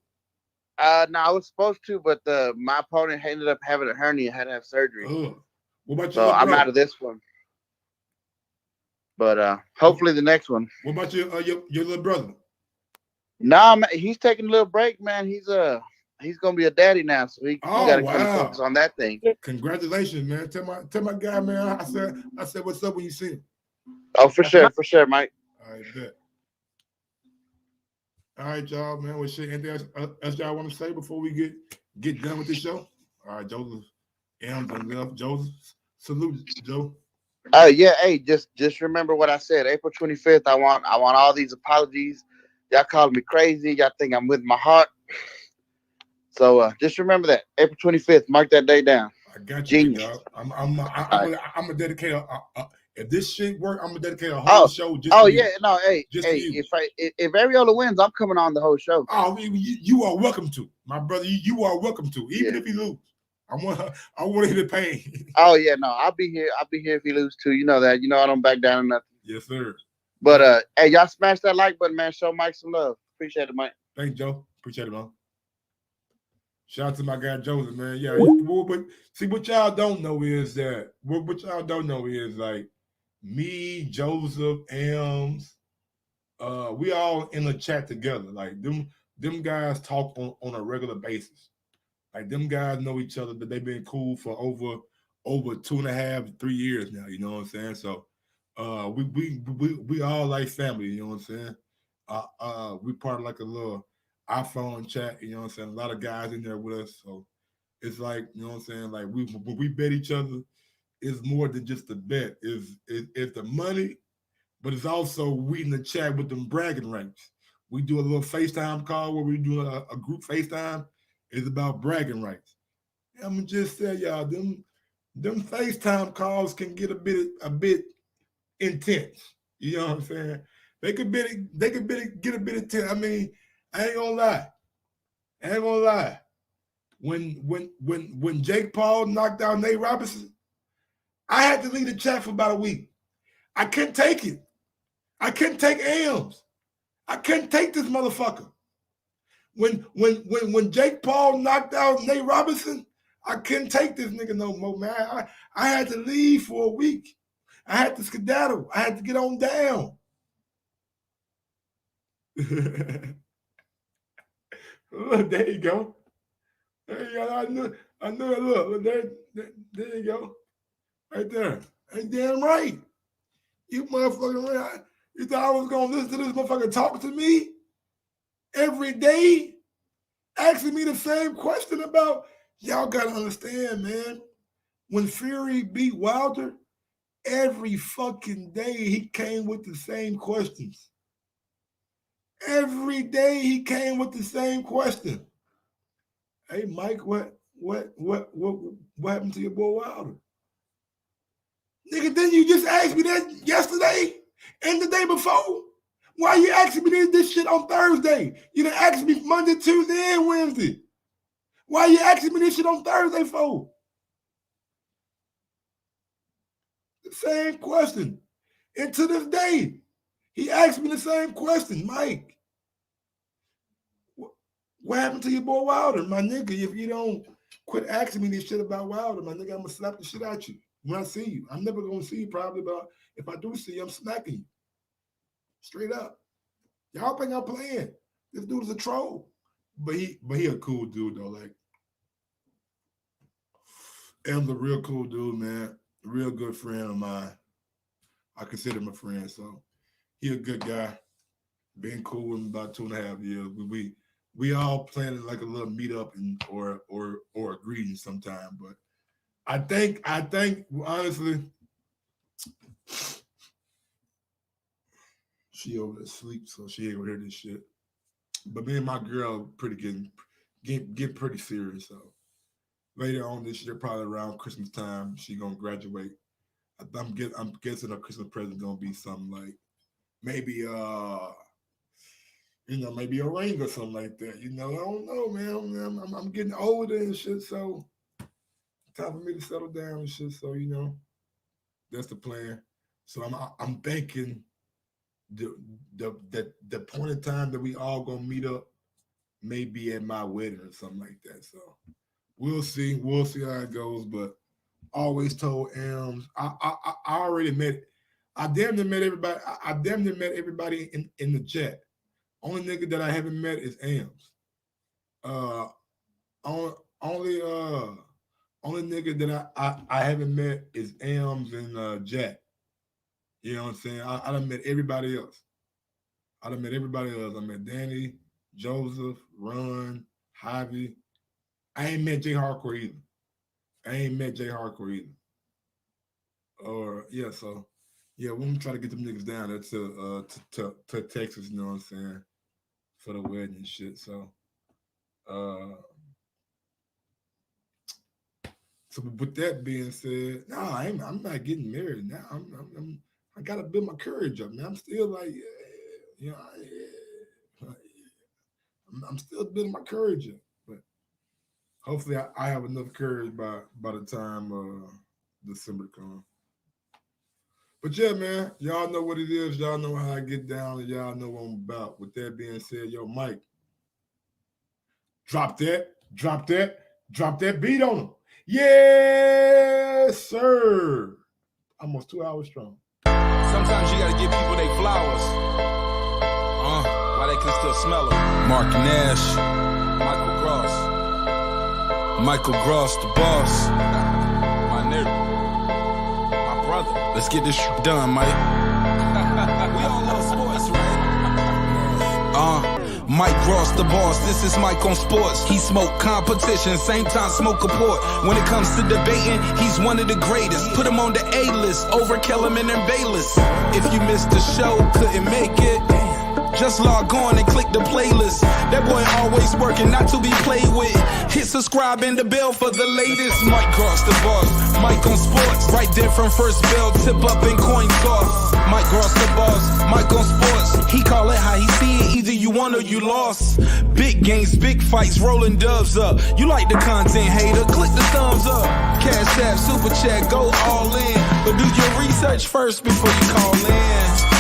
No, I was supposed to, but my opponent ended up having a hernia, had to have surgery. Oh, what about so I'm out of this one. But hopefully the next one. What about your little brother? No, he's taking a little break, man. He's gonna be a daddy now, so he got to come focus on that thing. Congratulations, man. Tell my guy, man. I said what's up when you see him. Oh, for sure, Mike. All right, bet. All right, y'all, man. Well, shit, anything else y'all want to say before we get done with this show? All right, Joseph. M's and left. Joseph, salute, Joe. Yeah. Hey, just remember what I said. April 25th. I want all these apologies. Y'all calling me crazy. Y'all think I'm with my heart. So just remember that. April 25th. Mark that day down. I got you, Genius. dog. I'm gonna dedicate if this shit work, I'm gonna dedicate a whole show just to you. Yeah, no, hey, if Arreola wins, I'm coming on the whole show. Oh, you are welcome to, my brother. You are welcome to, even if he lose. I want to hear the pain. Oh yeah, no, I'll be here. I'll be here if he lose too. You know that. You know I don't back down or nothing. Yes, sir. But hey, y'all smash that like button, man. Show Mike some love. Appreciate it, Mike. Thanks, Joe. Appreciate it, man. Shout out to my guy Joseph, man. Yeah, but see what y'all don't know is that like me, Joseph, Ems, we all in a chat together. Like them guys talk on a regular basis. Like them guys know each other, that they've been cool for over 2.5, 3 years now. You know what I'm saying? So we all like family. You know what I'm saying? We part of like a little iPhone chat. You know what I'm saying? A lot of guys in there with us. So it's like, you know what I'm saying? Like when we bet each other, it's more than just a bet. It's the money, but it's also we in the chat with them bragging rights. We do a little FaceTime call where we do a group FaceTime. It's about bragging rights. I'm gonna just tell y'all, them FaceTime calls can get a bit intense. You know what I'm saying? They could get a bit intense. I mean, I ain't gonna lie. When Jake Paul knocked out Nate Robinson, I had to leave the chat for about a week. I couldn't take it. I couldn't take Ems. I couldn't take this motherfucker. When Jake Paul knocked out Nate Robinson, I couldn't take this nigga no more, man. I had to leave for a week. I had to skedaddle. I had to get on down. Look, there you go. There you go. I knew it. Look, there you go. Right there. Ain't damn right. You motherfucking right. You thought I was gonna listen to this motherfucker talk to me every day, asking me the same question about, y'all gotta understand, man. When Fury beat Wilder, every fucking day he came with the same questions. Every day he came with the same question. Hey, Mike, what happened to your boy Wilder? Nigga, didn't you just ask me that yesterday and the day before? Why you asking me this shit on Thursday? You done asked me Monday, Tuesday, and Wednesday. Why you asking me this shit on Thursday for? The same question. And to this day, he asked me the same question, Mike. What happened to your boy Wilder? My nigga, if you don't quit asking me this shit about Wilder, my nigga, I'm going to slap the shit out you when I see you. I'm never going to see you probably, but if I do see you, I'm smacking you. Straight up. Y'all think I'm playing. This dude is a troll. But he a cool dude, though. Like, M's a real cool dude, man. A real good friend of mine. I consider him a friend, so he a good guy. Been cool with him about 2.5 years. We all planning like a little meetup or a greeting sometime. But I think honestly, she over there asleep, so she ain't gonna hear this shit. But me and my girl get pretty serious. So later on this year, probably around Christmas time, she gonna graduate. I'm guessing her Christmas present gonna be something like maybe maybe a ring or something like that. You know, I don't know, man. I'm getting older and shit, so time for me to settle down and shit. So, you know, that's the plan. So I'm thinking the point in time that we all gonna meet up may be at my wedding or something like that. So we'll see. We'll see how it goes. But always told Ams, I already met. I damn near met everybody. I damn near met everybody in the chat. Only nigga that I haven't met is Ams. Only nigga that I haven't met is Ams and Jack. You know what I'm saying? I done met everybody else. I met Danny, Joseph, Ron, Javi. I ain't met Jay Hardcore either. Or yeah, so yeah, we're gonna try to get them niggas down there to Texas, you know what I'm saying, for the wedding and shit. So so with that being said, no, I'm not getting married now. I gotta build my courage up, man. I'm still like, you know, I'm still building my courage up. But hopefully I have enough courage by the time December comes. But yeah, man, y'all know what it is. Y'all know how I get down, and y'all know what I'm about. With that being said, yo, Mike, drop that beat on him. Yes, sir. Almost 2 hours strong. Sometimes you gotta give people their flowers. While they can still smell them. Mark Nash. Michael Gross, the boss. My nigga. My brother. Let's get this shit done, Mike. We all love sports, right? Mike Gross, the boss. This is Mike on sports. He smoke competition, same time smoke a port. When it comes to debating, he's one of the greatest. Put him on the A-list over Kellerman and Bayless. If you missed the show, couldn't make it, just log on and click the playlist. That boy always working, not to be played with. Hit subscribe and the bell for the latest. Mike Gross, the boss. Mike on sports. Right there from first bell, tip up and coin toss. Mike Gross, the boss. Mike on sports. He call it how he see it. Either you won or you lost. Big games, big fights, rolling dubs up. You like the content, hater? Click the thumbs up. Cashapp, super chat, go all in. But do your research first before you call in.